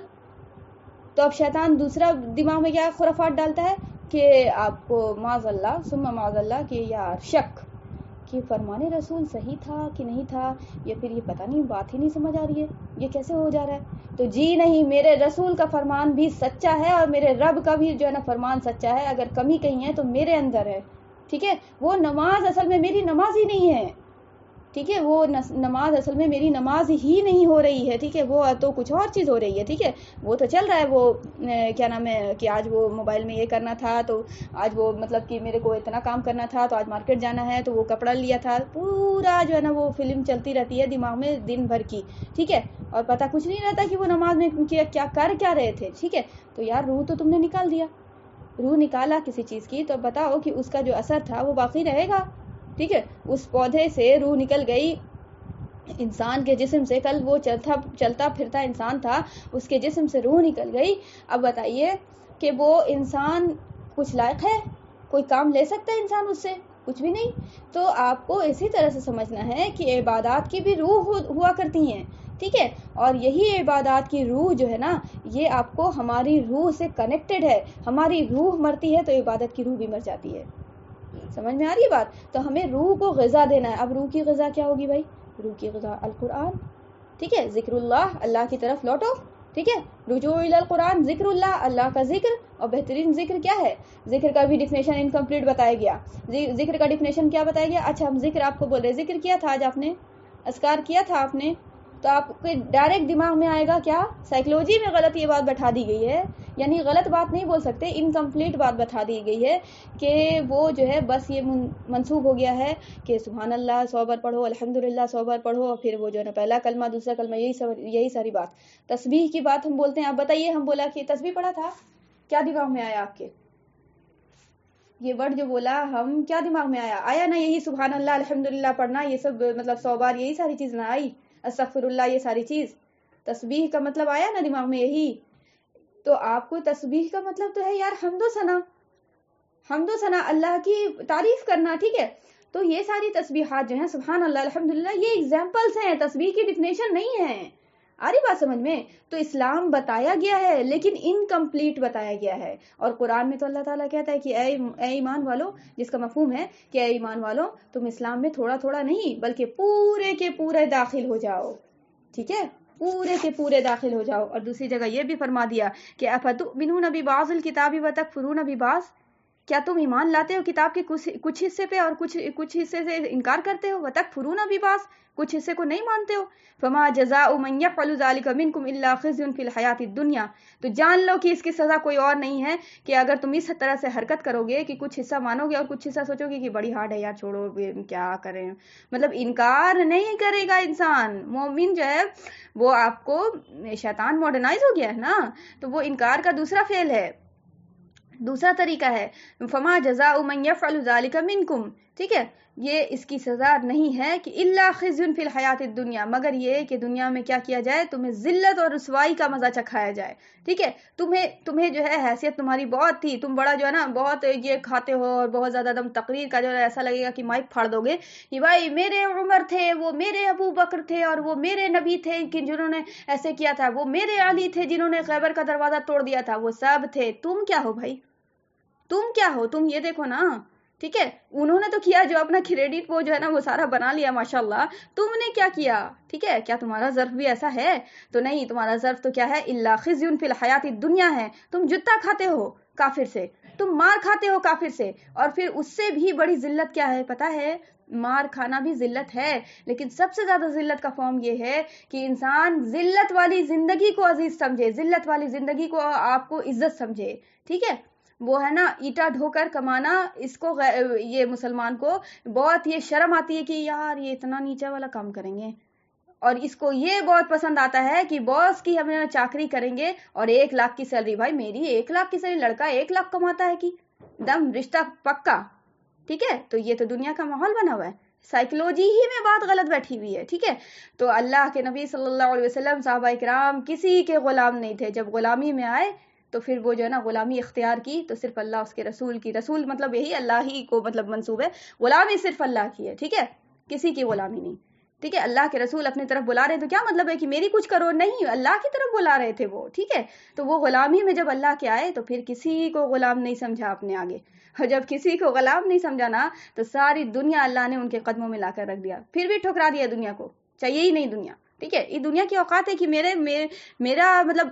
تو اب شیطان دوسرا دماغ میں کیا خرافات ڈالتا ہے کہ آپ کو معاذ اللہ ثم معاذ اللہ کہ یار شک کہ فرمان رسول صحیح تھا کہ نہیں تھا، یا پھر یہ پتہ نہیں، بات ہی نہیں سمجھ آ رہی ہے، یہ کیسے ہو جا رہا ہے. تو جی نہیں، میرے رسول کا فرمان بھی سچا ہے اور میرے رب کا بھی جو ہے نا فرمان سچا ہے. اگر کمی کہیں ہے تو میرے اندر ہے. ٹھیک ہے. وہ نماز اصل میں میری نماز ہی نہیں ہے. ٹھیک ہے. وہ نماز اصل میں میری نماز ہی نہیں ہو رہی ہے. ٹھیک ہے. وہ تو کچھ اور چیز ہو رہی ہے. ٹھیک ہے. وہ تو چل رہا ہے، وہ کیا نام ہے کہ آج وہ موبائل میں یہ کرنا تھا، تو آج وہ مطلب کہ میرے کو اتنا کام کرنا تھا، تو آج مارکیٹ جانا ہے، تو وہ کپڑا لیا تھا. پورا جو ہے نا وہ فلم چلتی رہتی ہے دماغ میں دن بھر کی. ٹھیک ہے. اور پتہ کچھ نہیں رہتا کہ وہ نماز میں کیا کر رہے تھے. ٹھیک ہے. تو یار روح تو تم نے نکال دیا. روح نکالا کسی چیز کی تو بتاؤ کہ اس کا جو اثر تھا وہ باقی رہے گا. ٹھیک ہے. اس پودے سے روح نکل گئی انسان کے جسم سے، کل وہ چلتا پھرتا انسان تھا، اس کے جسم سے روح نکل گئی. اب بتائیے کہ وہ انسان کچھ لائق ہے؟ کوئی کام لے سکتا ہے انسان اس سے؟ کچھ بھی نہیں. تو آپ کو اسی طرح سے سمجھنا ہے کہ عبادات کی بھی روح ہوا کرتی ہیں. ٹھیک ہے. اور یہی عبادات کی روح جو ہے نا، یہ آپ کو ہماری روح سے کنیکٹڈ ہے. ہماری روح مرتی ہے تو عبادت کی روح بھی مر جاتی ہے. سمجھ میں آ رہی ہے بات؟ تو ہمیں روح کو غذا دینا ہے. اب روح کی غذا کیا ہوگی بھائی؟ روح کی غذا القرآن. ٹھیک ہے. ذکر اللہ کی طرف لوٹو. ٹھیک ہے. رجوع الی القرآن، ذکر اللہ کا ذکر. اور بہترین ذکر کیا ہے؟ ذکر کا بھی ڈیفینیشن انکمپلیٹ بتایا گیا. ذکر کا ڈیفینیشن کیا بتایا گیا؟ اچھا ہم ذکر آپ کو بول رہے، ذکر کیا تھا آج آپ نے؟ اذکار کیا تھا آپ نے؟ تو آپ کے ڈائریکٹ دماغ میں آئے گا کیا؟ سائیکلوجی میں غلط یہ بات بٹھا دی گئی ہے، یعنی غلط بات نہیں بول سکتے، انکمپلیٹ بات بتا دی گئی ہے کہ وہ جو ہے بس یہ منسوب ہو گیا ہے کہ سبحان اللہ 100 بار پڑھو، الحمدللہ 100 بار پڑھو، اور پھر وہ جو ہے نا پہلا کلمہ دوسرا کلمہ، یہی ساری بات. تسبیح کی بات ہم بولتے ہیں. آپ بتائیے، ہم بولا کہ تسبیح پڑھا تھا، کیا دماغ میں آیا آپ کے؟ یہ ورڈ جو بولا ہم کیا دماغ میں آیا نا یہی سبحان اللہ الحمدللہ پڑھنا، یہ سب مطلب 100 بار یہی ساری چیز نہ آئی، استغفر اللہ، یہ ساری چیز تسبیح کا مطلب آیا نا دماغ میں یہی. تو آپ کو تسبیح کا مطلب تو ہے یار حمد و ثنا، اللہ کی تعریف کرنا، ٹھیک ہے. تو یہ ساری تسبیحات جو ہیں سبحان اللہ الحمدللہ، یہ ایگزامپلس ہیں، تسبیح کی ڈیفینیشن نہیں ہے. آ رہی بات سمجھ میں؟ تو اسلام بتایا گیا ہے لیکن انکمپلیٹ بتایا گیا ہے. اور قرآن میں تو اللہ تعالیٰ کہتا ہے کہ اے ایمان والو، جس کا مفہوم ہے کہ اے ایمان والو تم اسلام میں تھوڑا تھوڑا نہیں بلکہ پورے کے پورے داخل ہو جاؤ، ٹھیک ہے، پورے کے پورے داخل ہو جاؤ. اور دوسری جگہ یہ بھی فرما دیا کہ افتؤمنون ببعض الکتاب وتکفرون ببعض، کیا تم ایمان لاتے ہو کتاب کے کچھ حصے پہ اور کچھ حصے سے انکار کرتے ہو، وتکفرون ببعض، کچھ حصے کو نہیں مانتے ہو. فما جزاء من يفعل ذلك منكم الا خزي في الحیاۃ الدنیا، تو جان لو کہ اس کی سزا کوئی اور نہیں ہے کہ اگر تم اس طرح سے حرکت کرو گے کہ کچھ حصہ مانو گے اور کچھ حصہ سوچو گے کہ بڑی ہارڈ ہے یار چھوڑو کیا کریں، مطلب انکار نہیں کرے گا انسان. مومن جو ہے وہ آپ کو، شیطان ماڈرنائز ہو گیا ہے نا، تو وہ انکار کا دوسرا فعل ہے، دوسرا طریقہ ہے. فما جزاء من يفعل ذلك منكم، ٹھیک ہے، یہ اس کی سزا نہیں ہے کہ الا خزي في الحیاۃ الدنیا، مگر یہ کہ دنیا میں کیا کیا جائے، تمہیں ذلت اور رسوائی کا مزہ چکھایا جائے، ٹھیک ہے. تمہیں جو ہے حیثیت تمہاری بہت تھی، تم بڑا جو ہے نا بہت یہ کھاتے ہو اور بہت زیادہ دم تقریر کا جو ہے ایسا لگے گا کہ مائک پھاڑ دو گے کہ بھائی میرے عمر تھے، وہ میرے ابو بکر تھے، اور وہ میرے نبی تھے کہ جنہوں نے ایسے کیا تھا، وہ میرے علی تھے جنہوں نے خیبر کا دروازہ توڑ دیا تھا، وہ سب تھے. تم کیا ہو بھائی، تم کیا ہو، تم یہ دیکھو نا، ٹھیک ہے. انہوں نے تو کیا جو اپنا کریڈٹ وہ جو ہے نا وہ سارا بنا لیا ماشاءاللہ، تم نے کیا کیا، ٹھیک ہے. کیا تمہارا ظرف بھی ایسا ہے؟ تو نہیں، تمہارا ظرف تو کیا ہے، الا خزي في الحیاۃ الدنیا ہے. تم جتا کھاتے ہو کافر سے، تم مار کھاتے ہو کافر سے، اور پھر اس سے بھی بڑی ذلت کیا ہے پتہ ہے، مار کھانا بھی ذلت ہے، لیکن سب سے زیادہ ذلت کا فارم یہ ہے کہ انسان ذلت والی زندگی کو عزیز سمجھے، ذلت والی زندگی کو آپ کو عزت سمجھے، ٹھیک ہے. وہ ہے نا ایٹا ڈھو کر کمانا، اس کو یہ مسلمان کو بہت یہ شرم آتی ہے کہ یار یہ اتنا نیچا والا کام کریں گے، اور اس کو یہ بہت پسند آتا ہے کہ باس کی ہمیں چاکری کریں گے اور 1 لاکھ کی سیلری. بھائی میری 1 لاکھ کی سیلری، لڑکا 1 لاکھ کماتا ہے کہ دم رشتہ پکا، ٹھیک ہے. تو یہ تو دنیا کا ماحول بنا ہوا ہے، سائیکلوجی ہی میں بات غلط بیٹھی ہوئی ہے، ٹھیک ہے. تو اللہ کے نبی صلی اللہ علیہ وسلم، صحابہ کرام کسی کے غلام نہیں تھے. جب غلامی میں آئے تو پھر وہ جو ہے نا غلامی اختیار کی تو صرف اللہ اس کے رسول کی، رسول مطلب یہی اللہ ہی کو مطلب منسوب ہے، غلامی صرف اللہ کی ہے، ٹھیک ہے، کسی کی غلامی نہیں، ٹھیک ہے. اللہ کے رسول اپنی طرف بلا رہے تو کیا مطلب ہے کہ میری کچھ کرو، نہیں، اللہ کی طرف بلا رہے تھے وہ، ٹھیک ہے. تو وہ غلامی میں جب اللہ کے آئے تو پھر کسی کو غلام نہیں سمجھا اپنے آگے، اور جب کسی کو غلام نہیں سمجھا نا تو ساری دنیا اللہ نے ان کے قدموں میں لا کر رکھ دیا، پھر بھی ٹھکرا دیا دنیا کو، چاہیے ہی نہیں دنیا، ٹھیک ہے. یہ دنیا کی اوقات ہے کہ میرا مطلب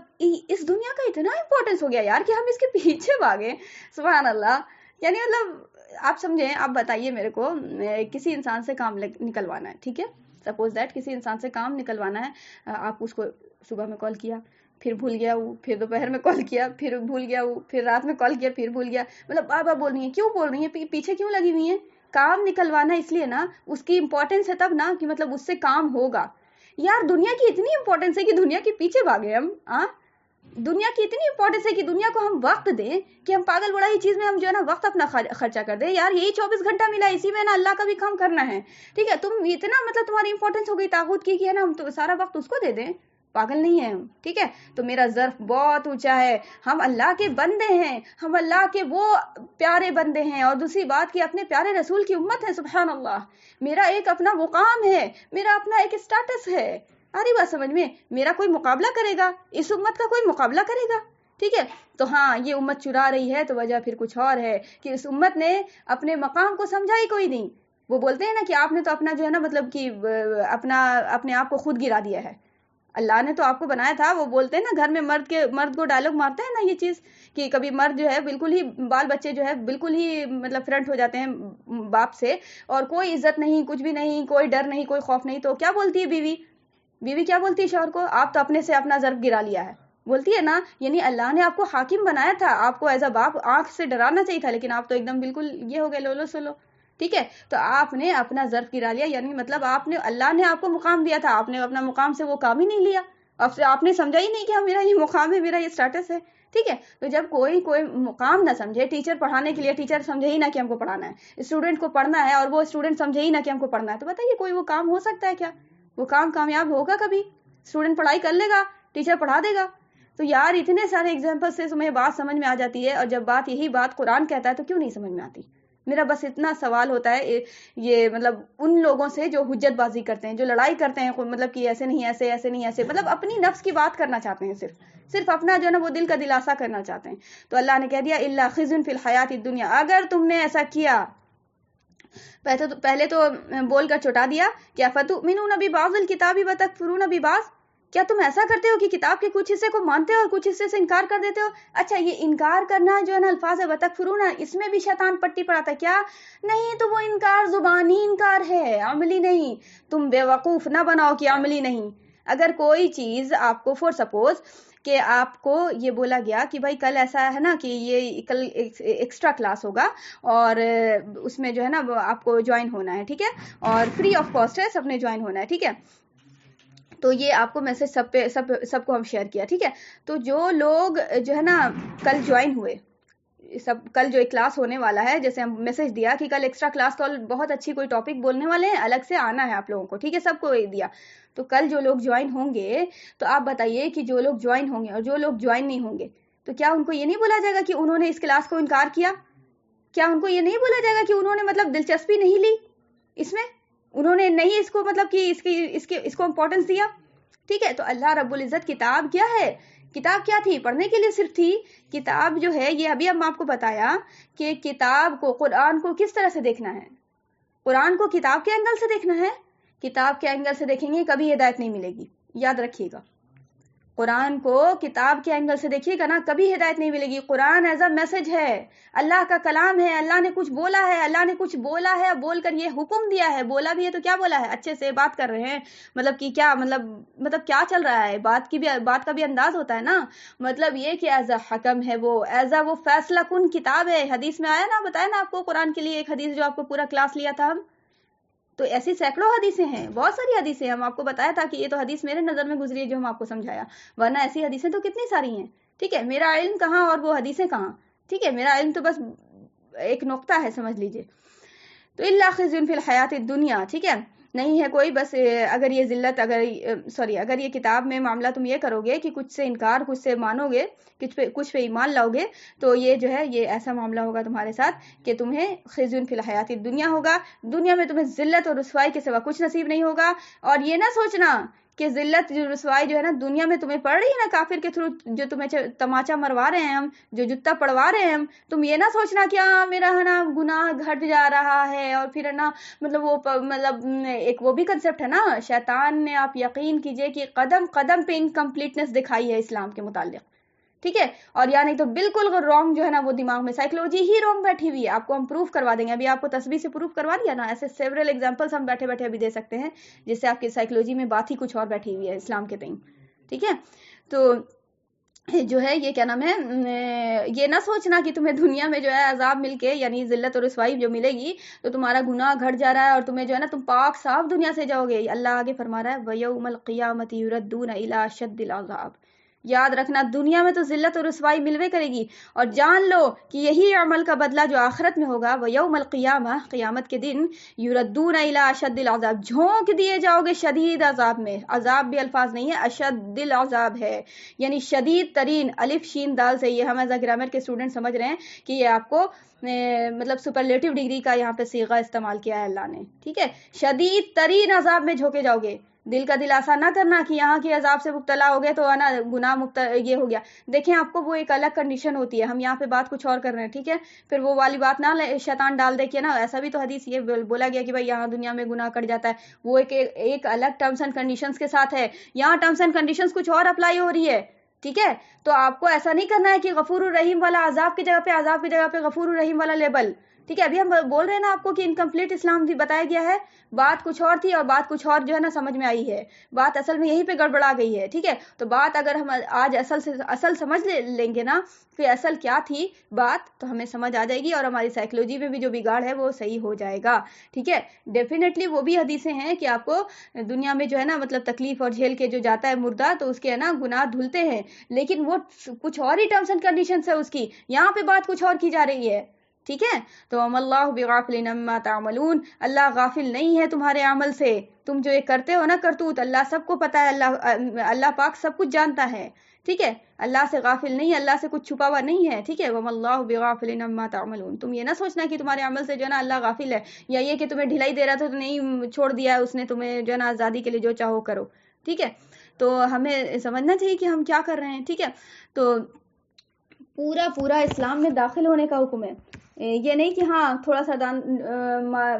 اس دنیا کا اتنا امپورٹنس ہو گیا یار کہ ہم اس کے پیچھے بھاگیں، سبحان اللہ. یعنی مطلب آپ سمجھیں، آپ بتائیے میرے کو، کسی انسان سے کام نکلوانا ہے، ٹھیک ہے، سپوز دیٹ کسی انسان سے کام نکلوانا ہے، آپ اس کو صبح میں کال کیا، پھر بھول گیا وہ، پھر دوپہر میں کال کیا، پھر بھول گیا وہ، پھر رات میں کال کیا، پھر بھول گیا، مطلب بار بول رہی ہیں، کیوں بول رہی ہیں، پیچھے کیوں لگی ہوئی ہیں؟ کام نکلوانا اس لیے نا، اس کی امپورٹنس ہے تب نا کہ مطلب اس سے کام ہوگا. یار دنیا کی اتنی امپورٹنس ہے کہ دنیا کے پیچھے بھاگے ہم، دنیا کی اتنی امپورٹنس ہے کہ دنیا کو ہم وقت دیں کہ ہم پاگل بڑا ہی چیز میں ہم جو ہے نا وقت اپنا خرچہ کر دیں. یار یہی 24 گھنٹہ ملا، اسی میں نا اللہ کا بھی کام کرنا ہے، ٹھیک ہے. تم اتنا مطلب تمہاری امپورٹنس ہو گئی طاغوت کی کہ ہے نا ہم تو سارا وقت اس کو دے دیں، پاگل نہیں ہیں ہم، ٹھیک ہے. تو میرا ظرف بہت اونچا ہے، ہم اللہ کے بندے ہیں، ہم اللہ کے وہ پیارے بندے ہیں، اور دوسری بات کہ اپنے پیارے رسول کی امت ہے، سبحان اللہ. میرا ایک اپنا مقام ہے، میرا اپنا ایک اسٹیٹس ہے. آری بات سمجھ میں؟ میرا کوئی مقابلہ کرے گا، اس امت کا کوئی مقابلہ کرے گا، ٹھیک ہے. تو ہاں یہ امت چرا رہی ہے تو وجہ پھر کچھ اور ہے کہ اس امت نے اپنے مقام کو سمجھا ہی کوئی نہیں. وہ بولتے ہیں نا کہ آپ نے تو اپنا جو ہے نا مطلب کہ اپنے آپ کو خود گرا دیا ہے، اللہ نے تو آپ کو بنایا تھا. وہ بولتے ہیں نا گھر میں مرد کو ڈائلاگ مارتے ہیں نا یہ چیز کہ کبھی مرد جو ہے بالکل ہی، بال بچے جو ہے بالکل ہی مطلب فرنٹ ہو جاتے ہیں باپ سے، اور کوئی عزت نہیں، کچھ بھی نہیں، کوئی ڈر نہیں، کوئی خوف نہیں. تو کیا بولتی ہے بیوی کیا بولتی ہے شوہر کو؟ آپ تو اپنے سے اپنا ظرف گرا لیا ہے، بولتی ہے نا. یعنی اللہ نے آپ کو حاکم بنایا تھا، آپ کو ایز اے باپ آنکھ سے ڈرانا چاہیے تھا، لیکن آپ تو ایک دم بالکل یہ ہو گئے لولو سولو، ٹھیک ہے. تو آپ نے اپنا ظرف گرا لیا، یعنی مطلب اللہ نے آپ کو مقام دیا تھا، آپ نے اپنا مقام سے وہ کام ہی نہیں لیا، اور پھر آپ نے سمجھا ہی نہیں کہ میرا یہ مقام ہے، میرا یہ اسٹیٹس ہے، ٹھیک ہے. تو جب کوئی مقام نہ سمجھے, ٹیچر پڑھانے کے لیے ٹیچر سمجھے ہی نہ کہ ہم کو پڑھانا ہے, اسٹوڈنٹ کو پڑھنا ہے اور وہ اسٹوڈنٹ سمجھے ہی نہ کہ ہم کو پڑھنا ہے, تو بتائیے کوئی وہ کام ہو سکتا ہے کیا؟ وہ کام کامیاب ہوگا کبھی؟ اسٹوڈنٹ پڑھائی کر لے گا, ٹیچر پڑھا دے گا. تو یار اتنے سارے ایگزامپل سے تمہیں بات سمجھ میں آ جاتی ہے, اور جب یہی بات قرآن کہتا ہے تو کیوں نہیں سمجھ میں آتی؟ میرا بس اتنا سوال ہوتا ہے یہ مطلب ان لوگوں سے جو حجت بازی کرتے ہیں, جو لڑائی کرتے ہیں, مطلب کہ ایسے نہیں ایسے, ایسے نہیں ایسے, مطلب اپنی نفس کی بات کرنا چاہتے ہیں, صرف اپنا جو ہے نا وہ دل کا دلاسا کرنا چاہتے ہیں. تو اللہ نے کہہ دیا الا خزن فی الحیات الدنیا, اگر تم نے ایسا کیا, پہلے تو بول کر چٹا دیا کہ افتؤمنون ببعض الکتاب وتکفرون ببعض, کیا تم ایسا کرتے ہو کہ کتاب کے کچھ حصے کو مانتے ہو اور کچھ حصے سے انکار کر دیتے ہو؟ اچھا یہ انکار کرنا جو ہے نا الفاظ ہے وتکفرون, اس میں بھی شیطان پٹی پڑھاتا ہے کیا؟ نہیں, تو وہ انکار زبانی انکار ہے, عملی نہیں. تم بے وقوف نہ بناؤ کہ عملی نہیں. اگر کوئی چیز آپ کو فور سپوز کہ آپ کو یہ بولا گیا کہ بھائی کل ایسا ہے نا کہ یہ کل ایکسٹرا کلاس ہوگا اور اس میں جو ہے نا آپ کو جوائن ہونا ہے, ٹھیک ہے, اور فری آف کاسٹ ہے, سب نے جوائن ہونا ہے, ٹھیک ہے. تو یہ آپ کو میسج سب کو ہم شیئر کیا, ٹھیک ہے. تو جو لوگ جو ہے نا کل جوائن ہوئے, کل جو ایک کلاس ہونے والا ہے, جیسے ہم میسج دیا کہ کل ایکسٹرا کلاس, کل بہت اچھی کوئی ٹاپک بولنے والے ہیں, الگ سے آنا ہے آپ لوگوں کو, ٹھیک ہے, سب کو دیا. تو کل جو لوگ جوائن ہوں گے, تو آپ بتائیے کہ جو لوگ جوائن ہوں گے اور جو لوگ جوائن نہیں ہوں گے, تو کیا ان کو یہ نہیں بولا جائے گا کہ انہوں نے اس کلاس کو انکار کیا؟ کیا ان کو یہ نہیں بولا جائے گا کہ انہوں نے مطلب دلچسپی نہیں لی اس میں, انہوں نے نہیں اس کو مطلب کہ اس کو امپورٹنس دیا؟ ٹھیک ہے. تو اللہ رب العزت کتاب کیا ہے, کتاب کیا تھی؟ پڑھنے کے لیے صرف تھی. کتاب جو ہے یہ ابھی ہم آپ کو بتایا کہ کتاب کو, قرآن کو کس طرح سے دیکھنا ہے. قرآن کو کتاب کے اینگل سے دیکھنا ہے. کتاب کے اینگل سے دیکھیں گے کبھی ہدایت نہیں ملے گی, یاد رکھیے گا. قرآن کو کتاب کے اینگل سے دیکھیے گا نا, کبھی ہدایت نہیں ملے گی. قرآن ایز اے میسج ہے, اللہ کا کلام ہے, اللہ نے کچھ بولا ہے, اللہ نے کچھ بولا ہے, بول کر یہ حکم دیا ہے. بولا بھی ہے تو کیا بولا ہے؟ اچھے سے بات کر رہے ہیں, مطلب کہ کیا مطلب کیا چل رہا ہے, بات کا بھی انداز ہوتا ہے نا. مطلب یہ کہ ایز اے حکم ہے, وہ ایز اے وہ فیصلہ کن کتاب ہے. حدیث میں آیا نا, بتایا نا آپ کو قرآن کے لیے ایک حدیث جو آپ کو پورا کلاس لیا تھا ہم. تو ایسی سینکڑوں حدیثیں ہیں, بہت ساری حدیثیں. ہم آپ کو بتایا تھا کہ یہ تو حدیث میرے نظر میں گزری ہے جو ہم آپ کو سمجھایا, ورنہ ایسی حدیثیں تو کتنی ساری ہیں. ٹھیک ہے, میرا علم کہاں اور وہ حدیثیں کہاں. ٹھیک ہے, میرا علم تو بس ایک نقطہ ہے, سمجھ لیجئے. تو الا خزي في الحیات الدنیا, ٹھیک ہے, نہیں ہے کوئی بس. اگر یہ ذلت, اگر یہ کتاب میں معاملہ تم یہ کرو گے کہ کچھ سے انکار, کچھ سے مانو گے, کچھ پہ ایمان لاؤ گے, تو یہ جو ہے یہ ایسا معاملہ ہوگا تمہارے ساتھ کہ تمہیں خزي في الحیات الدنیا ہوگا. دنیا میں تمہیں ذلت اور رسوائی کے سوا کچھ نصیب نہیں ہوگا. اور یہ نہ سوچنا کہ ذلت جو رسوائی جو ہے نا دنیا میں تمہیں پڑ رہی ہے نا کافر کے تھرو, جو تمہیں تماچا مروا رہے ہیں ہم, جو جتا پڑوا رہے ہیں ہم, تم یہ نہ سوچنا کہ میرا ہے نا گناہ گھٹ جا رہا ہے, اور پھر ہے نا مطلب وہ مطلب ایک وہ بھی کنسپٹ ہے نا, شیطان نے, آپ یقین کیجئے کہ قدم قدم پہ انکمپلیٹنس دکھائی ہے اسلام کے متعلق. ٹھیک ہے, اور یعنی تو بالکل رانگ جو ہے نا وہ دماغ میں سائیکولوجی ہی رانگ بیٹھی ہوئی ہے. آپ کو ہم پروف کروا دیں گے, ابھی آپ کو تسبیح سے پروف کروا دیا نا. ایسے سیورل ایگزامپلس ہم بیٹھے بیٹھے ابھی دے سکتے ہیں جس سے آپ کی سائیکولوجی میں بات ہی کچھ اور بیٹھی ہوئی ہے اسلام کے تئیں. ٹھیک ہے, تو جو ہے یہ کیا نام ہے, یہ نہ سوچنا کہ تمہیں دنیا میں جو ہے عذاب مل کے, یعنی ذلت اور رسوائی جو ملے گی, تو تمہارا گناہ گھٹ جا رہا ہے اور تمہیں جو ہے نا تم پاک صاف دنیا سے جاؤ گے. اللہ آگے فرما رہا ہے وَيَوْمَ الْقِيَامَةِ يُرَدُّونَ إِلَىٰ أَشَدِّ الْعَذَابِ. یاد رکھنا دنیا میں تو ذلت اور رسوائی ملوے کرے گی, اور جان لو کہ یہی عمل کا بدلہ جو آخرت میں ہوگا, وَيَوْمَ الْقِيَامَةِ, قیامت کے دن, يُرَدُّونَ إِلَىٰ أَشَدِّ الْعَذَابِ, جھونک دیے جاؤ گے شدید عذاب میں. عذاب بھی الفاظ نہیں ہے, اشد العذاب ہے, یعنی شدید ترین. الف شین دال سے, یہ ہم ایز اے گرامر کے اسٹوڈنٹ سمجھ رہے ہیں کہ یہ آپ کو مطلب سپرلیٹو ڈگری کا یہاں پہ صیغہ استعمال کیا ہے اللہ نے. ٹھیک ہے, شدید ترین عذاب میں جھونکے جاؤ گے. دل کا دلاسا نہ کرنا کہ یہاں کے عذاب سے مبتلا ہو گئے تو ہے نا گناہ یہ ہو گیا. دیکھیں آپ کو وہ ایک الگ کنڈیشن ہوتی ہے, ہم یہاں پہ بات کچھ اور کر رہے ہیں. ٹھیک ہے, پھر وہ والی بات نہ شیطان ڈال دے کہ نا ایسا بھی تو حدیث یہ بولا گیا کہ بھائی یہاں دنیا میں گناہ کٹ جاتا ہے, وہ ایک الگ ٹرمز اینڈ کنڈیشنز کے ساتھ ہے. یہاں ٹرمز اینڈ کنڈیشنز کچھ اور اپلائی ہو رہی ہے. ٹھیک ہے, تو آپ کو ایسا نہیں کرنا ہے کہ غفور الرحیم والا عذاب کی جگہ پہ غفور الرحیم والا لیبل. ٹھیک ہے. ابھی ہم بول رہے ہیں نا آپ کو کہ انکمپلیٹ اسلام بتایا گیا ہے, بات کچھ اور تھی اور بات کچھ اور جو ہے نا سمجھ میں آئی ہے, بات اصل میں یہیں پہ گڑبڑا گئی ہے. ٹھیک ہے, تو بات اگر ہم آج اصل سمجھ لیں گے نا کہ اصل کیا تھی بات, تو ہمیں سمجھ آ جائے گی اور ہماری سائیکولوجی میں بھی جو بگاڑ ہے وہ صحیح ہو جائے گا. ٹھیک ہے, ڈیفینیٹلی وہ بھی حدیثیں ہیں کہ آپ کو دنیا میں جو ہے نا مطلب تکلیف اور جھیل کے جو جاتا ہے مردہ تو اس کے ہے نا گناہ دھلتے ہیں, لیکن وہ کچھ اور ہی ٹرمز اینڈ کنڈیشنز ہے اس کی, یہاں پہ بات کچھ اور کی جا رہی ہے. ٹھیک ہے, تو اللہ بغافل عما تعملون, اللہ غافل نہیں ہے تمہارے عمل سے, تم جو یہ کرتے ہو نا کرتوت, اللہ سب کو پتا ہے, اللہ پاک سب کچھ جانتا ہے. ٹھیک ہے, اللہ سے غافل نہیں ہے, اللہ سے کچھ چھپا ہوا نہیں ہے. ٹھیک ہے, وما اللہ بغافل عما تعملون, تم یہ نہ سوچنا کہ تمہارے عمل سے جو ہے نا اللہ غافل ہے, یا یہ کہ تمہیں ڈھلائی دے رہا تھا تو نہیں چھوڑ دیا ہے اس نے تمہیں جو ہے نا آزادی کے لیے جو چاہو کرو. ٹھیک ہے, تو ہمیں سمجھنا چاہیے کہ ہم کیا کر رہے ہیں. ٹھیک ہے, تو پورا اسلام میں داخل ہونے کا حکم ہے, یہ نہیں کہ ہاں تھوڑا سا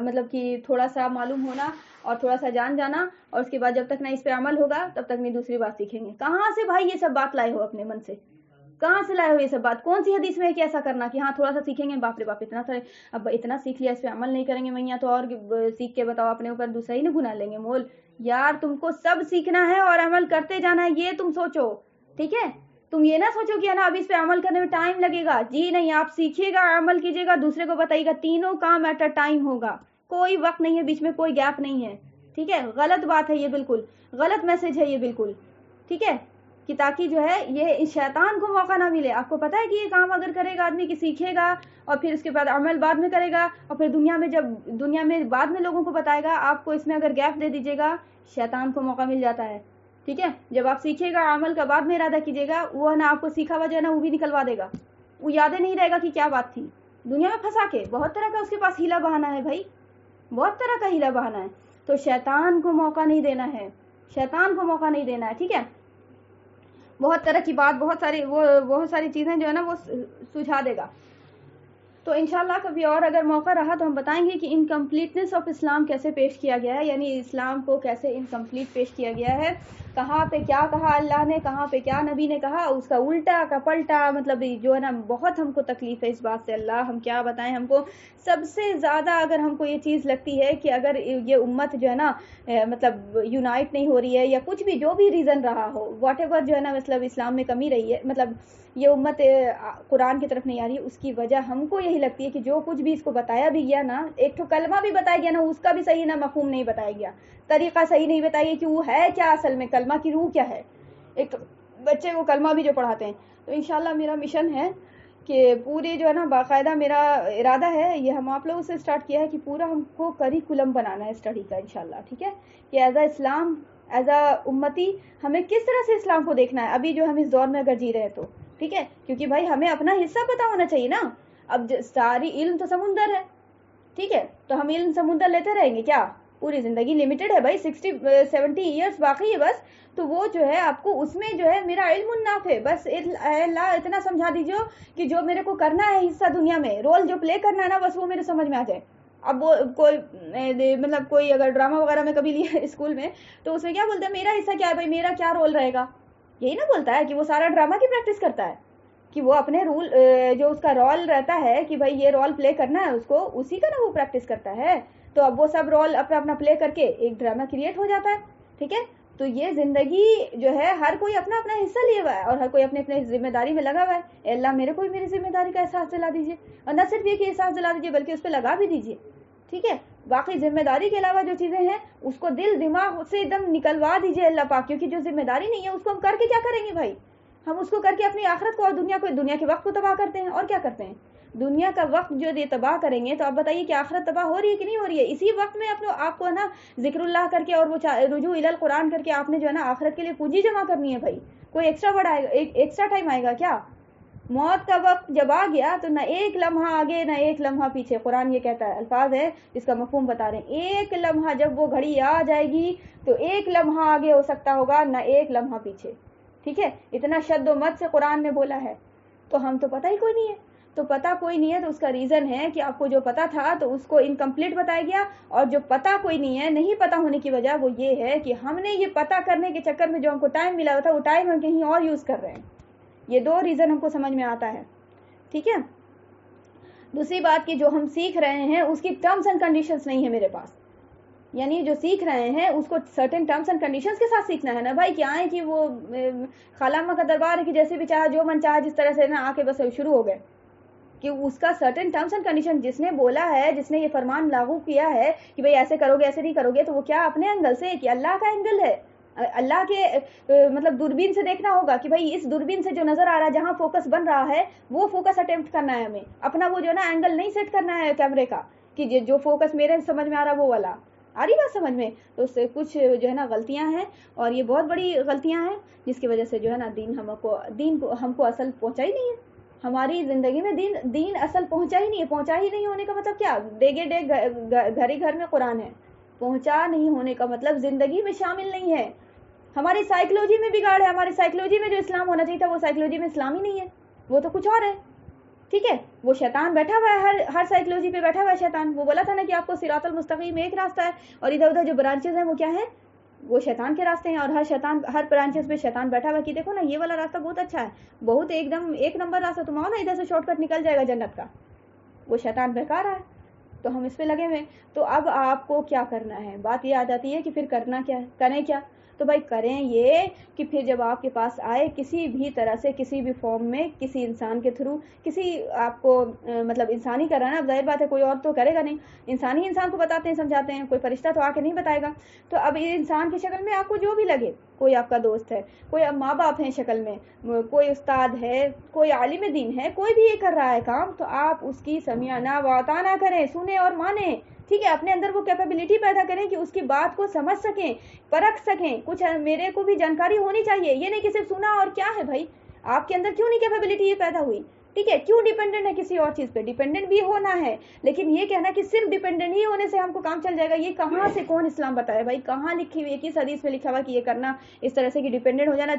مطلب کہ تھوڑا سا معلوم ہونا اور تھوڑا سا جان جانا اور اس کے بعد جب تک نہ اس پہ عمل ہوگا تب تک نہیں دوسری بات سیکھیں گے. کہاں سے بھائی یہ سب بات لائے ہو اپنے من سے, کہاں سے لائے ہو یہ سب بات, کون سی حدیث میں ہے کہ ایسا کرنا کہ ہاں تھوڑا سا سیکھیں گے, باپ رے باپ اتنا سارے, اب اتنا سیکھ لیا اس پہ عمل نہیں کریں گے میاں تو اور سیکھ کے بتاؤ اپنے اوپر دوسرا ہی نہ گناہ لیں گے. مول یار تم کو سب سیکھنا ہے اور عمل کرتے جانا ہے, یہ تم سوچو. ٹھیک ہے, تم یہ نہ سوچو کہ ہے نا اب اس پہ عمل کرنے میں ٹائم لگے گا, جی نہیں, آپ سیکھیے گا, عمل کیجیے گا, دوسرے کو بتائیے گا, تینوں کام ایٹ اے ٹائم ہوگا, کوئی وقت نہیں ہے بیچ میں, کوئی گیپ نہیں ہے. ٹھیک ہے, غلط بات ہے یہ, بالکل غلط میسج ہے یہ بالکل. ٹھیک ہے, کہ تاکہ جو ہے یہ شیطان کو موقع نہ ملے. آپ کو پتا ہے کہ یہ کام اگر کرے گا آدمی کہ سیکھے گا اور پھر اس کے بعد عمل بعد میں کرے گا اور پھر دنیا میں بعد میں لوگوں کو بتائے گا, آپ کو اس میں اگر گیپ دے دیجیے گا شیطان کو موقع مل جاتا ہے. ٹھیک ہے, جب آپ سیکھیے گا عمل کا بعد میں ارادہ کیجیے گا, وہ نا آپ کو سیکھا ہوا جو ہے نا وہ بھی نکلوا دے گا, وہ یادیں نہیں رہے گا کہ کیا بات تھی. دنیا میں پھنسا کے بہت طرح کا اس کے پاس ہیلا بہانا ہے بھائی, بہت طرح کا ہیلا بہانا ہے. تو شیطان کو موقع نہیں دینا ہے, شیطان کو موقع نہیں دینا ہے. ٹھیک ہے, بہت طرح کی بات, بہت ساری چیزیں جو ہے نا وہ سجھا دے گا. تو انشاءاللہ کبھی اور اگر موقع رہا تو ہم بتائیں گے کہ انکمپلیٹنس آف اسلام کیسے پیش کیا گیا ہے, یعنی اسلام کو کیسے انکمپلیٹ پیش کیا گیا ہے, کہاں پہ کیا کہا اللہ نے, کہاں پہ کیا نبی نے کہا, اس کا الٹا کا پلٹا, مطلب جو ہے نا بہت ہم کو تکلیف ہے اس بات سے. اللہ ہم کیا بتائیں, ہم کو سب سے زیادہ اگر ہم کو یہ چیز لگتی ہے کہ اگر یہ امت جو ہے نا مطلب یونائٹ نہیں ہو رہی ہے یا کچھ بھی جو بھی ریزن رہا ہو, واٹ ایور جو ہے نا مطلب اسلام میں کمی رہی ہے, مطلب یہ امت قرآن کی طرف نہیں آ رہی ہے, اس کی وجہ ہم کو یہی لگتی ہے کہ جو کچھ بھی اس کو بتایا بھی گیا نا, ایک تو کلمہ بھی بتایا گیا نا, اس کا بھی صحیح نہ مفہوم نہیں بتایا گیا, طریقہ صحیح نہیں بتایا کہ وہ ہے کیا اصل میں, کلمہ کی روح کیا ہے. ایک بچے کو کلمہ بھی جو پڑھاتے ہیں. تو انشاءاللہ میرا مشن ہے کہ پورے جو ہے نا باقاعدہ میرا ارادہ ہے, یہ ہم آپ لوگوں سے اسٹارٹ کیا ہے کہ پورا ہم کو کریکولم بنانا ہے اسٹڈی کا انشاءاللہ. ٹھیک ہے, کہ as a Islam, as a امتی ہمیں کس طرح سے اسلام کو دیکھنا ہے ابھی جو ہم اس دور میں اگر جی رہے تو. ٹھیک ہے, کیونکہ بھائی ہمیں اپنا حصہ پتا ہونا چاہیے نا. اب ساری علم تو سمندر ہے. ٹھیک ہے, تو ہم علم سمندر لیتے رہیں گے کیا, پوری زندگی لمیٹڈ ہے بھائی, 60-70 ایئرس باقی ہے بس. تو وہ جو ہے آپ کو اس میں جو ہے میرا علم النافع, بس اللہ اتنا سمجھا دیجیے کہ جو میرے کو کرنا ہے حصہ دنیا میں, رول جو پلے کرنا ہے نا, بس وہ میرے سمجھ میں آ جائے. اب وہ کوئی مطلب کوئی اگر ڈرامہ وغیرہ میں کبھی لیا اسکول میں تو اس میں کیا بولتا ہے, میرا حصہ کیا ہے بھائی, میرا کیا رول رہے گا, یہی نہ بولتا ہے کہ وہ سارا ڈرامہ کی پریکٹس کرتا ہے, کہ وہ اپنے رول جو اس کا رول رہتا ہے کہ بھائی یہ رول پلے کرنا ہے اس کو, اسی کا نا وہ پریکٹس کرتا ہے. تو اب وہ سب رول اپنا اپنا پلے کر کے ایک ڈرامہ کریٹ ہو جاتا ہے. ٹھیک ہے, تو یہ زندگی جو ہے ہر کوئی اپنا اپنا حصہ لیے ہوا ہے اور ہر کوئی اپنے اپنے ذمہ داری میں لگا ہوا ہے. اے اللہ میرے کو بھی میری ذمہ داری کا احساس دلا دیجیے, اور نہ صرف یہ کہ احساس دلا دیجیے بلکہ اس پہ لگا بھی دیجیے. ٹھیک ہے, باقی ذمہ داری کے علاوہ جو چیزیں ہیں اس کو دل دماغ سے ایک دم نکلوا دیجیے اللہ پاک, کیونکہ جو ذمہ داری نہیں ہے اس کو ہم کر کے کیا کریں گے بھائی, ہم اس کو کر کے اپنی آخرت کو اور دنیا کے وقت کو تباہ کرتے ہیں. اور کیا کرتے ہیں, دنیا کا وقت جو یہ تباہ کریں گے تو آپ بتائیے کہ آخرت تباہ ہو رہی ہے کہ نہیں ہو رہی ہے. اسی وقت میں آپ کو ہے نا ذکر اللہ کر کے اور وہ رجوع الی القرآن کر کے آپ نے جو ہے نا آخرت کے لیے پونجی جمع کرنی ہے بھائی. کوئی ایکسٹرا ورڈ آئے گا, ایکسٹرا ٹائم آئے گا کیا؟ موت کا وقت جب آ گیا تو نہ ایک لمحہ آگے نہ ایک لمحہ پیچھے. قرآن یہ کہتا ہے, الفاظ ہے جس کا مفہوم بتا رہے ہیں, ایک لمحہ جب وہ گھڑی آ جائے گی تو ایک لمحہ آگے ہو سکتا ہوگا نہ ایک لمحہ پیچھے. ٹھیک ہے, اتنا شد و مت سے قرآن نے بولا ہے. تو ہم تو پتہ ہی کوئی نہیں ہے, تو پتہ کوئی نہیں ہے تو اس کا ریزن ہے کہ آپ کو جو پتہ تھا تو اس کو انکمپلیٹ بتایا گیا, اور جو پتہ کوئی نہیں ہے, نہیں پتہ ہونے کی وجہ وہ یہ ہے کہ ہم نے یہ پتہ کرنے کے چکر میں جو ہم کو ٹائم ملا ہوا تھا وہ ٹائم ہم کہیں اور یوز کر رہے ہیں. یہ دو ریزن ہم کو سمجھ میں آتا ہے. ٹھیک ہے, دوسری بات کہ جو ہم سیکھ رہے ہیں اس کی ٹرمز اینڈ کنڈیشنز نہیں ہے میرے پاس، یعنی جو سیکھ رہے ہیں اس کو سرٹن ٹرمز اینڈ کنڈیشنز کے ساتھ سیکھنا ہے نا بھائی. کیا ہے کہ وہ خالامہ کا دربار ہے کہ جیسے بھی چاہا جو من چاہا جس طرح سے نا آ کے بس شروع ہو گئے، کہ اس کا سرٹن ٹرمز اینڈ کنڈیشن جس نے بولا ہے، جس نے یہ فرمان لاگو کیا ہے کہ بھئی ایسے کرو گے ایسے نہیں کرو گے، تو وہ کیا اپنے اینگل سے کہ اللہ کا اینگل ہے، اللہ کے مطلب دوربین سے دیکھنا ہوگا کہ بھئی اس دوربین سے جو نظر آ رہا ہے جہاں فوکس بن رہا ہے وہ فوکس اٹیمپٹ کرنا ہے ہمیں، اپنا وہ جو نا اینگل نہیں سیٹ کرنا ہے کیمرے کا کہ جو فوکس میرے سمجھ میں آ رہا ہے وہ والا. آ رہی بات سمجھ میں؟ تو اس سے کچھ جو ہے نا غلطیاں ہیں، اور یہ بہت بڑی غلطیاں ہیں جس کی وجہ سے جو ہے نا دین کو ہم کو اصل پہنچا ہی نہیں ہے. ہماری زندگی میں دین اصل پہنچا ہی نہیں ہے. پہنچا ہی نہیں ہونے کا مطلب کیا؟ ڈیگے ڈیگ گھر ہی گھر میں قرآن ہے. پہنچا نہیں ہونے کا مطلب زندگی میں شامل نہیں ہے. ہماری سائیکلوجی میں بگاڑ ہے. ہماری سائیکلوجی میں جو اسلام ہونا چاہیے تھا وہ سائیکلوجی میں اسلام ہی نہیں ہے، وہ تو کچھ اور ہے. ٹھیک ہے، وہ شیطان بیٹھا ہوا ہے، ہر سائیکلوجی پہ بیٹھا ہوا ہے شیطان. وہ بولا تھا نا کہ آپ کو صراط المستقیم ایک راستہ ہے، اور ادھر ادھر جو برانچز ہیں وہ کیا ہیں؟ وہ شیطان کے راستے ہیں. اور ہر برانچز پہ شیطان بیٹھا ہوا کہ دیکھو نا یہ والا راستہ بہت اچھا ہے، بہت ایک دم ایک نمبر راستہ، تم آؤ نا ادھر سے شارٹ کٹ نکل جائے گا جنت کا. وہ شیطان بہکا رہا ہے تو ہم اس پہ لگے ہوئے. تو اب آپ کو کیا کرنا ہے؟ بات یہ آ جاتی ہے کہ پھر کرنا کیا ہے، کریں کیا؟ تو بھائی کریں یہ کہ پھر جب آپ کے پاس آئے کسی بھی طرح سے کسی بھی فارم میں کسی انسان کے تھرو کسی آپ کو مطلب انسانی کر رہا ہے نا، اب ظاہر بات ہے کوئی اور تو کرے گا نہیں، انسانی انسان کو بتاتے ہیں سمجھاتے ہیں، کوئی فرشتہ تو آ کے نہیں بتائے گا. تو اب انسان کی شکل میں آپ کو جو بھی لگے، کوئی آپ کا دوست ہے، کوئی ماں باپ ہیں شکل میں، کوئی استاد ہے، کوئی عالم دین ہے، کوئی بھی یہ کر رہا ہے کام، تو آپ اس کی سمیانہ واطانہ کریں، سنیں اور مانیں. ٹھیک ہے، اپنے اندر وہ کیپیبلٹی پیدا کریں کہ اس کی بات کو سمجھ سکیں، پرکھ سکیں. کچھ میرے کو بھی جانکاری ہونی چاہیے، یہ نہیں کہ صرف سنا اور کیا ہے بھائی آپ کے اندر کیوں نہیں کیپیبلٹی یہ پیدا ہوئی؟ ٹھیک ہے، کیوں ڈیپینڈنٹ ہے کسی اور چیز پہ؟ ڈیپینڈنٹ بھی ہونا ہے، لیکن یہ کہنا کہ صرف ڈیپینڈنٹ ہی ہونے سے ہم کو کام چل جائے گا، یہ کہاں سے کون اسلام بتایا بھائی؟ کہاں لکھی ہوئی ہے؟ کس حدیث میں لکھا ہوا کہ یہ کرنا اس طرح سے کہ ڈیپینڈنٹ ہو جانا؟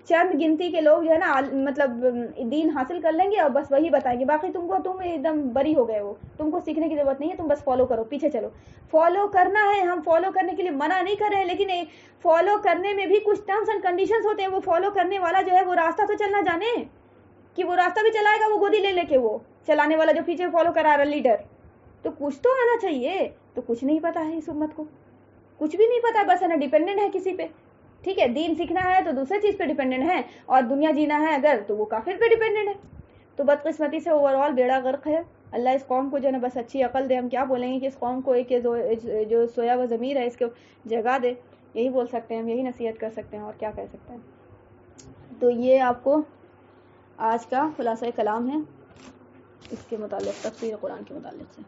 چند گنتی کے لوگ جو ہے نا مطلب دین حاصل کر لیں گے اور بس وہی بتائیں گے، باقی تم ایک دم بری ہو گئے ہو، تم کو سیکھنے کی ضرورت نہیں ہے، تم بس فالو کرو، پیچھے چلو. فالو کرنا ہے، ہم فالو کرنے کے لیے منع نہیں کر رہے ہیں، لیکن فالو کرنے میں بھی کچھ ٹرمز اینڈ کنڈیشنز ہوتے ہیں. وہ فالو کرنے والا جو ہے وہ راستہ تو چلنا جانے کہ وہ راستہ بھی چلائے گا، وہ گودی لے کے وہ چلانے والا جو پیچھے فالو کرا رہا لیڈر، تو کچھ تو آنا چاہیے. تو کچھ نہیں پتا ہے اس امت کو، کچھ بھی نہیں پتا، بس ہے نا ڈیپینڈنٹ ہے کسی پہ. ٹھیک ہے، دین سیکھنا ہے تو دوسرے چیز پہ ڈیپینڈنٹ ہے، اور دنیا جینا ہے اگر تو وہ کافر پہ ڈیپینڈنٹ ہے. تو بدقسمتی سے اوور آل بیڑا غرق ہے. اللہ اس قوم کو جو ہے نا بس اچھی عقل دے. ہم کیا بولیں گے کہ اس قوم کو ایک جو سویا و ضمیر ہے اس کو جگا دے، یہی بول سکتے ہیں ہم، یہی نصیحت کر سکتے ہیں، اور کیا کہہ سکتے ہیں. تو یہ آپ کو آج کا خلاصہ کلام ہے اس کے متعلق، تفسیر قرآن کے متعلق سے.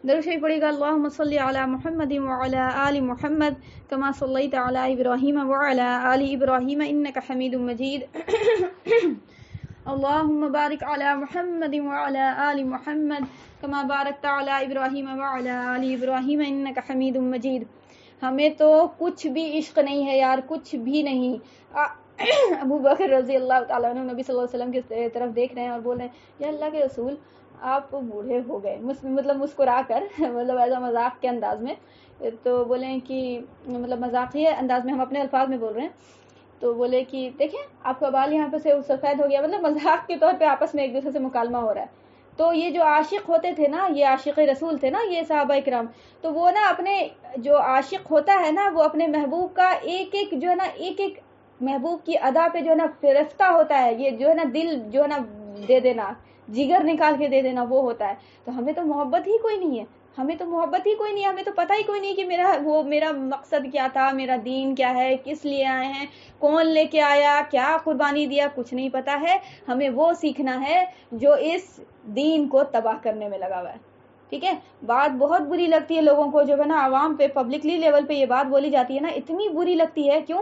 درود شریف پڑھیے گا. اللہم صلی علی محمد وعلی آل محمد کما صلیت علی ابراہیم وعلی آل ابراہیم انک حمید مجید. اللہم بارک علی محمد وعلی آل محمد کما بارکت علی ابراہیم وعلی آل ابراہیم انک حمید مجید. ہمیں تو کچھ بھی عشق نہیں ہے یار، کچھ بھی نہیں. ابو بکر رضی اللہ تعالیٰ عنہ نبی صلی اللہ علیہ وسلم کی طرف دیکھ رہے ہیں اور بول رہے ہیں یا اللہ کے رسول آپ بوڑھے ہو گئے، مطلب مسکرا کر، مطلب ایسا مذاق کے انداز میں. تو بولیں کہ مطلب مذاقی انداز میں، ہم اپنے الفاظ میں بول رہے ہیں. تو بولے کہ دیکھیں آپ کا بال یہاں پہ سے سفید ہو گیا، مطلب مذاق کے طور پہ آپس میں ایک دوسرے سے مکالمہ ہو رہا ہے. تو یہ جو عاشق ہوتے تھے نا، یہ عاشق رسول تھے نا، یہ صحابہ کرام، تو وہ نا اپنے جو عاشق ہوتا ہے نا وہ اپنے محبوب کا ایک ایک جو ہے نا ایک ایک محبوب کی ادا پہ جو ہے نا فرشتہ ہوتا ہے. یہ جو ہے نا دل جو ہے نا دے دینا، جگر نکال کے دے دینا، وہ ہوتا ہے. تو ہمیں تو محبت ہی کوئی نہیں ہے، ہمیں تو محبت ہی کوئی نہیں ہے، ہمیں تو پتہ ہی کوئی نہیں کہ میرا مقصد کیا تھا، میرا دین کیا ہے، کس لیے آئے ہیں، کون لے کے آیا، کیا قربانی دیا، کچھ نہیں پتہ ہے. ہمیں وہ سیکھنا ہے جو اس دین کو تباہ کرنے میں لگا ہوا ہے. ٹھیک ہے، بات بہت بری لگتی ہے لوگوں کو، جو ہے نا عوام پہ پبلکلی لیول پہ یہ بات بولی جاتی ہے نا، اتنی بری لگتی ہے. کیوں؟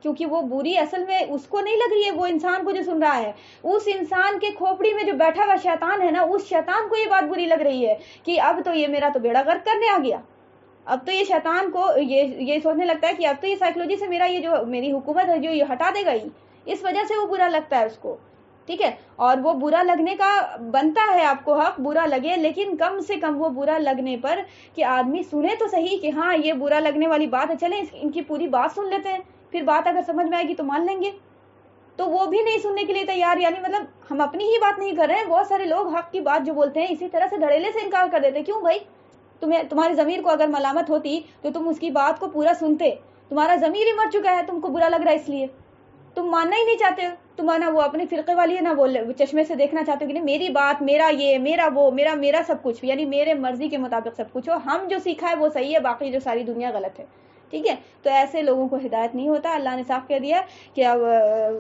کیونکہ وہ بری اصل میں اس کو نہیں لگ رہی ہے، وہ انسان کو جو سن رہا ہے، اس انسان کے کھوپڑی میں جو بیٹھا ہوا شیطان ہے نا، اس شیطان کو یہ بات بری لگ رہی ہے کہ اب تو یہ میرا تو بیڑا غرق کرنے آ گیا. اب تو یہ شیطان کو یہ سوچنے لگتا ہے کہ اب تو یہ سائیکلوجی سے میرا یہ جو میری حکومت ہے جو یہ ہٹا دے گا ہی، اس وجہ سے وہ برا لگتا ہے اس کو. ٹھیک ہے. اور وہ برا لگنے کا بنتا ہے آپ کو حق، برا لگے، لیکن کم سے کم وہ برا لگنے پر کہ آدمی سنے تو صحیح کہ ہاں یہ برا لگنے والی بات ہے، چلیں ان کی پوری بات سن لیتے ہیں، پھر بات اگر سمجھ میں آئے گی تو مان لیں گے. تو وہ بھی نہیں سننے کے لیے تیار. یعنی مطلب ہم اپنی ہی بات نہیں کر رہے ہیں، بہت سارے لوگ حق کی بات جو بولتے ہیں اسی طرح سے دھڑیلے سے انکار کر دیتے. کیوں بھائی؟ تمہاری ضمیر کو اگر ملامت ہوتی تو تم اس کی بات کو پورا سنتے. تمہارا ضمیر ہی مر چکا ہے، تم کو برا لگ رہا ہے اس لیے تم ماننا ہی نہیں چاہتے ہو. تمہارا وہ اپنے فرقے والی ہے نا، وہ چشمے سے دیکھنا چاہتے ہو کہ نہیں میری بات، میرا یہ، میرا وہ، میرا سب کچھ، یعنی میرے مرضی کے مطابق سب کچھ ہو، ہم جو سیکھا ہے وہ صحیح ہے، باقی جو ساری دنیا غلط ہے. ٹھیک ہے. تو ایسے لوگوں کو ہدایت نہیں ہوتا. اللہ نے صاف کہہ دیا کہ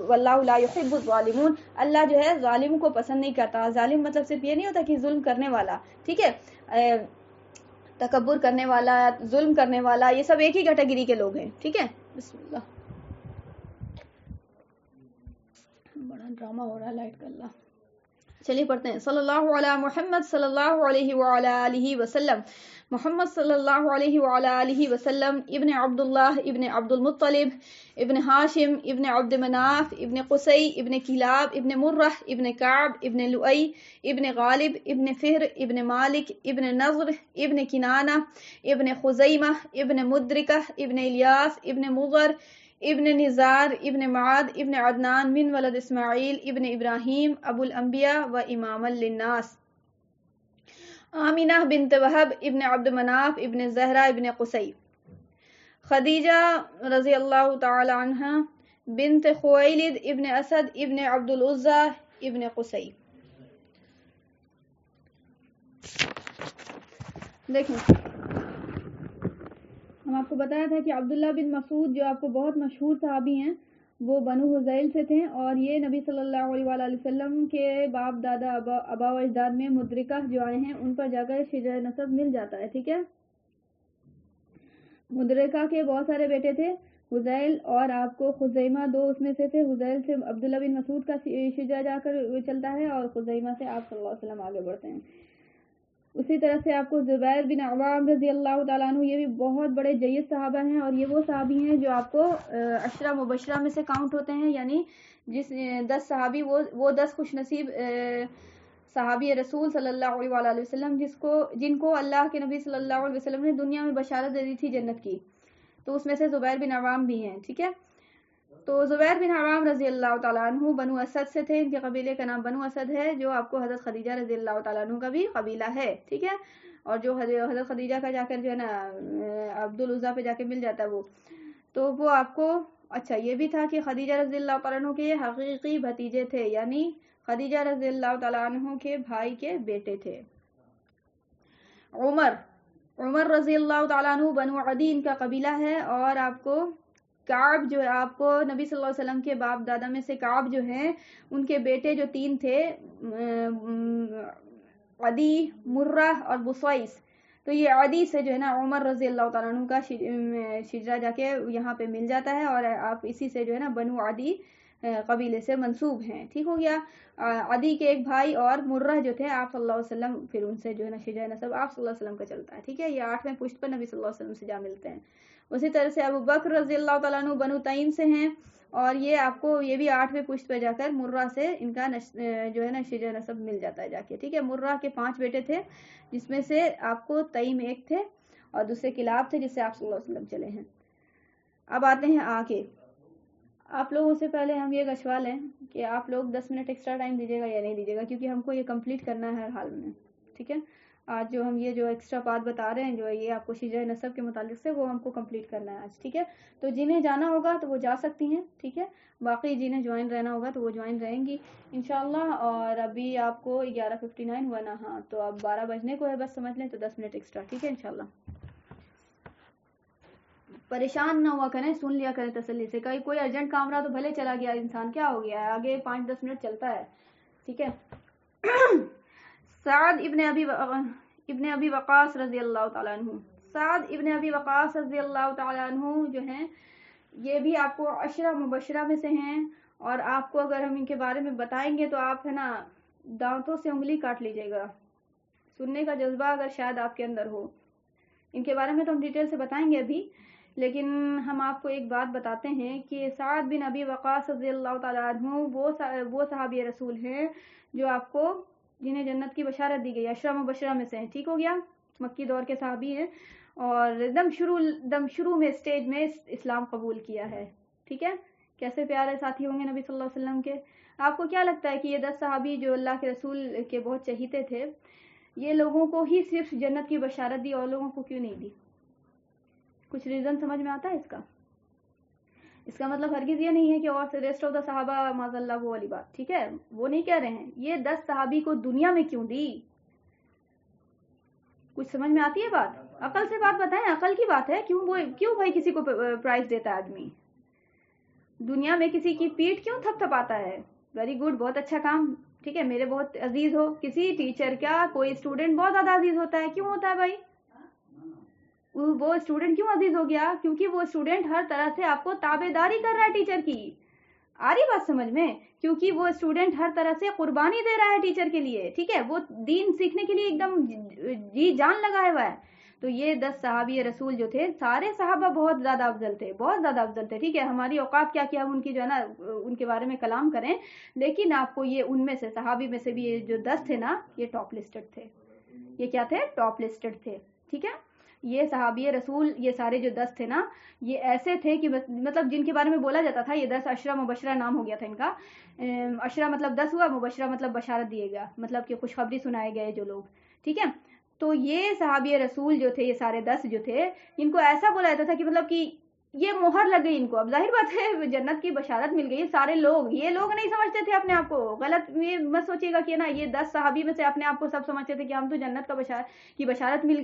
واللہ لا يحب الظالمون، اللہ جو ہے ظالم کو پسند نہیں کرتا. ظالم مطلب صرف یہ نہیں ہوتا کہ ظلم کرنے والا، ٹھیک ہے، تکبر کرنے والا، ظلم کرنے والا، یہ سب ایک ہی کیٹیگری کے لوگ ہیں. ٹھیک ہے. بسم اللہ. بڑا ڈرامہ ہو رہا ہے لائٹ کا. اللہ. چلیے پڑھتے ہیں. صلی اللہ علی محمد صلی اللہ علیہ وعلی آلہ وسلم. محمد صلی اللہ علیہ وعلی آلہ وسلم ابن عبداللہ ابن عبد المطلب ابن ہاشم ابن عبد مناف ابن قصی ابن کلاب ابن مرہ ابن کعب ابن لؤی ابن غالب ابن فہر ابن مالک ابن نضر ابن کنانہ ابن خزیمہ ابن مدرکہ ابن الیاس ابن مضر ابن نزار ابن معاد ابن عدنان من ولد اسماعیل ابن ابراہیم ابو الانبیاء و امام للناس. آمینہ بنت وہب ابن عبد مناف ابن زہرہ ابن قصی. خدیجہ رضی اللہ تعالی عنہ بنت خویلد ابن اسد ابن عبد العزى ابن قصی. دیکھیں ہم آپ کو بتایا تھا کہ عبداللہ بن مسعود جو آپ کو بہت مشہور صحابی ہیں وہ بنو حذیل سے تھے، اور یہ نبی صلی اللہ علیہ وآلہ وسلم کے باپ دادا آبا و اجداد میں مدرکہ جو آئے ہیں ان پر جا کر شجر نسب مل جاتا ہے. ٹھیک ہے. مدرکہ کے بہت سارے بیٹے تھے، حذیل اور آپ کو خزیمہ، دو اس میں سے تھے. حذیل سے عبداللہ بن مسعود کا شجرہ جا کر چلتا ہے اور خزیمہ سے آپ صلی اللہ علیہ وسلم آگے بڑھتے ہیں. اسی طرح سے آپ کو زبیر بن عوام رضی اللہ تعالیٰ عنہ، یہ بھی بہت بڑے جید صحابہ ہیں، اور یہ وہ صحابی ہیں جو آپ کو عشرہ مبشرہ میں سے کاؤنٹ ہوتے ہیں. یعنی جس 10 صحابی وہ 10 خوش نصیب صحابی رسول صلی اللہ علیہ وآلہ وسلم جن کو اللہ کے نبی صلی اللہ علیہ وسلم نے دنیا میں بشارت دے دی تھی جنت کی. تو اس میں سے زبیر بن عوام بھی ہیں. ٹھیک ہے. تو زبیر بن عوام رضی اللہ تعالیٰ عنہ بنو اسد سے تھے. ان کے قبیلے کا نام بنو اسد ہے، جو آپ کو حضرت خدیجہ رضی اللہ تعالیٰ عنہ کا بھی قبیلہ ہے. ٹھیک ہے. اور جو حضرت خدیجہ کا جا کر جو ہے نا عبد العزیٰ پہ جا کے مل جاتا ہے وہ، تو وہ آپ کو اچھا یہ بھی تھا کہ خدیجہ رضی اللہ تعالیٰ عنہ کے حقیقی بھتیجے تھے، یعنی خدیجہ رضی اللہ تعالیٰ عنہ کے بھائی کے بیٹے تھے. عمر رضی اللہ تعالیٰ عنہ بنو عدی ان کا قبیلہ ہے. اور آپ کو کعب جو ہے آپ کو نبی صلی اللہ علیہ وسلم کے باپ دادا میں سے کعب جو ہیں ان کے بیٹے جو 3 تھے، عدی، مرہ اور بصیس. تو یہ عدی سے جو ہے نا عمر رضی اللہ تعالیٰ عنہ کا شجرہ جا کے یہاں پہ مل جاتا ہے، اور آپ اسی سے جو ہے نا بنو عدی قبیلے سے منسوب ہیں. ٹھیک ہو گیا. عدی کے ایک بھائی اور مرہ جو تھے آپ صلی اللہ علیہ وسلم، پھر ان سے جو ہے نا شجرہ نسب آپ صلی اللہ علیہ وسلم کا چلتا ہے. ٹھیک ہے. یہ 8ویں پشت پر نبی صلی اللہ علیہ وسلم سے جا ملتے ہیں. اسی طرح سے ابو بکر رضی اللہ تعالیٰ عنہ بنو تیم سے ہیں، اور یہ آپ کو یہ بھی 8ویں پشت پہ جا کر مرہ سے ان کا جو ہے نا شجرہ نسب مل جاتا ہے جا کے. ٹھیک ہے. مرہ کے 5 بیٹے تھے، جس میں سے آپ کو تیم ایک تھے اور دوسرے کلاب تھے جس سے آپ صلی اللہ علیہ وسلم چلے ہیں. اب آتے ہیں آگے. آپ لوگوں سے پہلے ہم یہ گشوال ہیں کہ آپ لوگ 10 منٹ ایکسٹرا ٹائم دیجیے گا یا نہیں دیجیے گا، کیونکہ ہم کو یہ کمپلیٹ کرنا ہے ہر حال میں. ٹھیک ہے. آج جو ہم یہ جو ایکسٹرا بات بتا رہے ہیں جو یہ آپ کو شجرہ نسب کے متعلق سے، وہ ہم کو کمپلیٹ کرنا ہے آج. ٹھیک ہے. تو جنہیں جانا ہوگا تو وہ جا سکتی ہیں. ٹھیک ہے. باقی جنہیں جوائن رہنا ہوگا تو وہ جوائن رہیں گی انشاءاللہ. اور ابھی آپ کو 11:59 ہوا نا، ہاں تو اب 12 بجنے کو ہے، بس سمجھ لیں. تو 10 منٹ ایکسٹرا. ٹھیک ہے. انشاءاللہ پریشان نہ ہوا کریں، سن لیا کریں تسلی سے. کوئی ارجنٹ کام رہا تو بھلے چلا گیا انسان، کیا ہو گیا ہے، آگے 5-10 منٹ چلتا ہے. ٹھیک ہے. سعد ابن ابی وقاص رضی اللہ تعالیٰ عنہ. سعد ابن ابی وقاص رضی اللہ تعالیٰ عنہ جو ہیں یہ بھی آپ کو عشرہ مبشرہ میں سے ہیں، اور آپ کو اگر ہم ان کے بارے میں بتائیں گے تو آپ ہے نا دانتوں سے انگلی کاٹ لیجیے گا. سننے کا جذبہ اگر شاید آپ کے اندر ہو. ان کے بارے میں تو ہم ڈیٹیل سے بتائیں گے ابھی، لیکن ہم آپ کو ایک بات بتاتے ہیں کہ سعد بن ابی وقاص رضی اللہ تعالیٰ عنہ وہ صحابی رسول ہیں جو آپ کو جنہیں جنت کی بشارت دی گئی، 10 مبشرہ میں سے ہیں، ٹھیک ہو گیا، مکی دور کے صحابی ہیں اور دم شروع میں اسٹیج میں اسلام قبول کیا ہے، ٹھیک ہے۔ کیسے پیارے ساتھی ہوں گے نبی صلی اللہ علیہ وسلم کے۔ آپ کو کیا لگتا ہے کہ یہ 10 صحابی جو اللہ کے رسول کے بہت چہیتے تھے، یہ لوگوں کو ہی صرف جنت کی بشارت دی اور لوگوں کو کیوں نہیں دی؟ کچھ ریزن سمجھ میں آتا ہے اس کا؟ اس کا مطلب ہرگز یہ نہیں ہے کہ اور ریسٹ آف دا صحابہ معاذ اللہ وہ والی بات، ٹھیک ہے، وہ نہیں کہہ رہے ہیں۔ یہ 10 صحابی کو دنیا میں کیوں دی؟ کچھ سمجھ میں آتی ہے بات؟ عقل سے بات بتائیں، عقل کی بات ہے۔ کیوں بھائی کسی کو پرائز دیتا ہے آدمی؟ دنیا میں کسی کی پیٹھ کیوں تھپ تھپاتا ہے؟ ویری گڈ، بہت اچھا کام، ٹھیک ہے، میرے بہت عزیز ہو۔ کسی ٹیچر کا کوئی اسٹوڈنٹ بہت زیادہ عزیز ہوتا ہے، کیوں ہوتا ہے بھائی؟ وہ اسٹوڈنٹ کیوں عزیز ہو گیا؟ کیونکہ وہ اسٹوڈنٹ ہر طرح سے آپ کو تابعداری کر رہا ہے ٹیچر کی۔ آ رہی بات سمجھ میں؟ کیونکہ وہ اسٹوڈنٹ ہر طرح سے قربانی دے رہا ہے ٹیچر کے لیے، ٹھیک ہے، وہ دین سیکھنے کے لیے ایک دم جی جان لگایا ہوا ہے۔ تو یہ 10 صحابی رسول جو تھے، سارے صحابہ بہت زیادہ افضل تھے، بہت زیادہ افضل تھے، ٹھیک ہے۔ ہماری اوقات کیا ہم ان کی جو ہے نا ان کے بارے میں کلام کریں، لیکن آپ کو یہ ان میں سے صحابی میں سے بھی یہ جو 10 تھے نا، یہ ٹاپ لسٹڈ تھے۔ یہ کیا تھے؟ ٹاپ لسٹڈ تھے، ٹھیک ہے۔ یہ صحابی رسول، یہ سارے جو 10 تھے نا، یہ ایسے تھے کہ مطلب جن کے بارے میں بولا جاتا تھا، یہ 10 عشرہ مبشرہ نام ہو گیا تھا ان کا۔ عشرہ مطلب 10 ہوا، مبشرہ مطلب بشارت دیے گا، مطلب کہ خوشخبری سنائے گئے جو لوگ، ٹھیک ہے۔ تو یہ صحابی رسول جو تھے، یہ سارے 10 جو تھے، ان کو ایسا بولا جاتا تھا کہ مطلب کہ یہ مہر لگ گئی ان کو۔ اب ظاہر بات ہے جنت کی بشارت مل گئی، سارے لوگ، یہ لوگ نہیں سمجھتے تھے اپنے آپ کو، غلط یہ مت سوچیے گا کہ نا یہ 10 صحابی میں سے اپنے آپ کو سب سمجھتے تھے کہ ہم تو جنت کی بشارت مل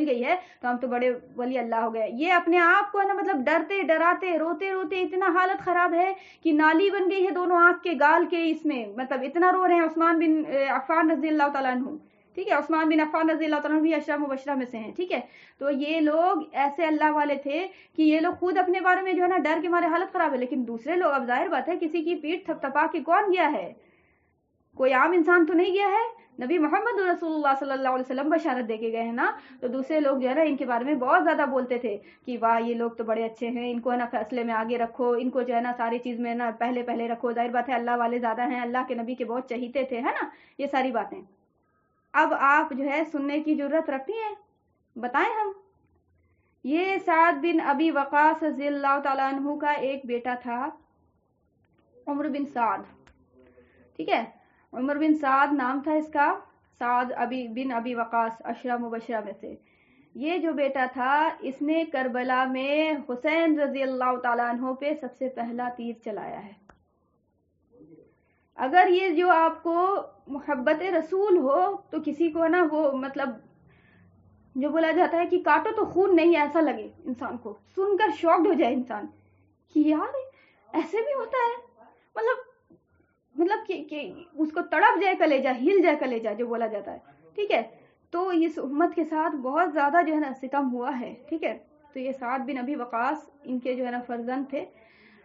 گئی ہے تو ہم تو بڑے ولی اللہ ہو گئے۔ یہ اپنے آپ کو نا مطلب ڈرتے ڈراتے روتے روتے اتنا حالت خراب ہے کہ نالی بن گئی ہے دونوں آنکھ کے گال کے، اس میں مطلب اتنا رو رہے ہیں۔ عثمان بن عفان رضی اللہ تعالیٰ عنہ، ٹھیک ہے، عثمان بن عفان رضی اللہ تعالیٰ عنہ بھی 10 مبشرہ میں سے ہیں، ٹھیک ہے۔ تو یہ لوگ ایسے اللہ والے تھے کہ یہ لوگ خود اپنے بارے میں جو ہے نا ڈر کے مارے حالت خراب ہے، لیکن دوسرے لوگ، اب ظاہر بات ہے کسی کی پیٹھ تھپ تھپا کے کون گیا ہے؟ کوئی عام انسان تو نہیں گیا ہے، نبی محمد رسول اللہ صلی اللہ علیہ وسلم بشارت دے کے گئے ہیں نا۔ تو دوسرے لوگ جو ہے نا ان کے بارے میں بہت زیادہ بولتے تھے کہ واہ یہ لوگ تو بڑے اچھے ہیں، ان کو نا فیصلے میں آگے رکھو، ان کو جو ہے نا ساری چیز میں نا پہلے رکھو۔ ظاہر بات ہے اللہ والے زیادہ ہیں، اللہ کے نبی کے بہت چہیتے تھے، ہے نا، یہ ساری باتیں اب آپ جو ہے سننے کی ضرورت رکھتی ہیں، بتائیں ہم۔ یہ سعد بن ابی وقاص رضی اللہ تعالیٰ عنہ کا ایک بیٹا تھا، عمر بن سعد، ٹھیک ہے، عمر بن سعد نام تھا اس کا، سعد بن ابی وقاص 10 مبشرہ میں سے۔ یہ جو بیٹا تھا، اس نے کربلا میں حسین رضی اللہ تعالیٰ عنہ پہ سب سے پہلا تیر چلایا ہے۔ اگر یہ جو آپ کو محبت رسول ہو تو کسی کو نا وہ مطلب جو بولا جاتا ہے کہ کاٹو تو خون نہیں، ایسا لگے انسان کو، سن کر شاکڈ ہو جائے انسان کہ یار ایسے بھی ہوتا ہے، مطلب کہ اس کو تڑپ جائے کلیجہ، ہل جائے کلیجہ جو بولا جاتا ہے، ٹھیک ہے۔ تو اس امت کے ساتھ بہت زیادہ جو ہے نا ستم ہوا ہے، ٹھیک ہے۔ تو یہ سعد بن ابی وقاص ان کے جو ہے نا فرزند تھے،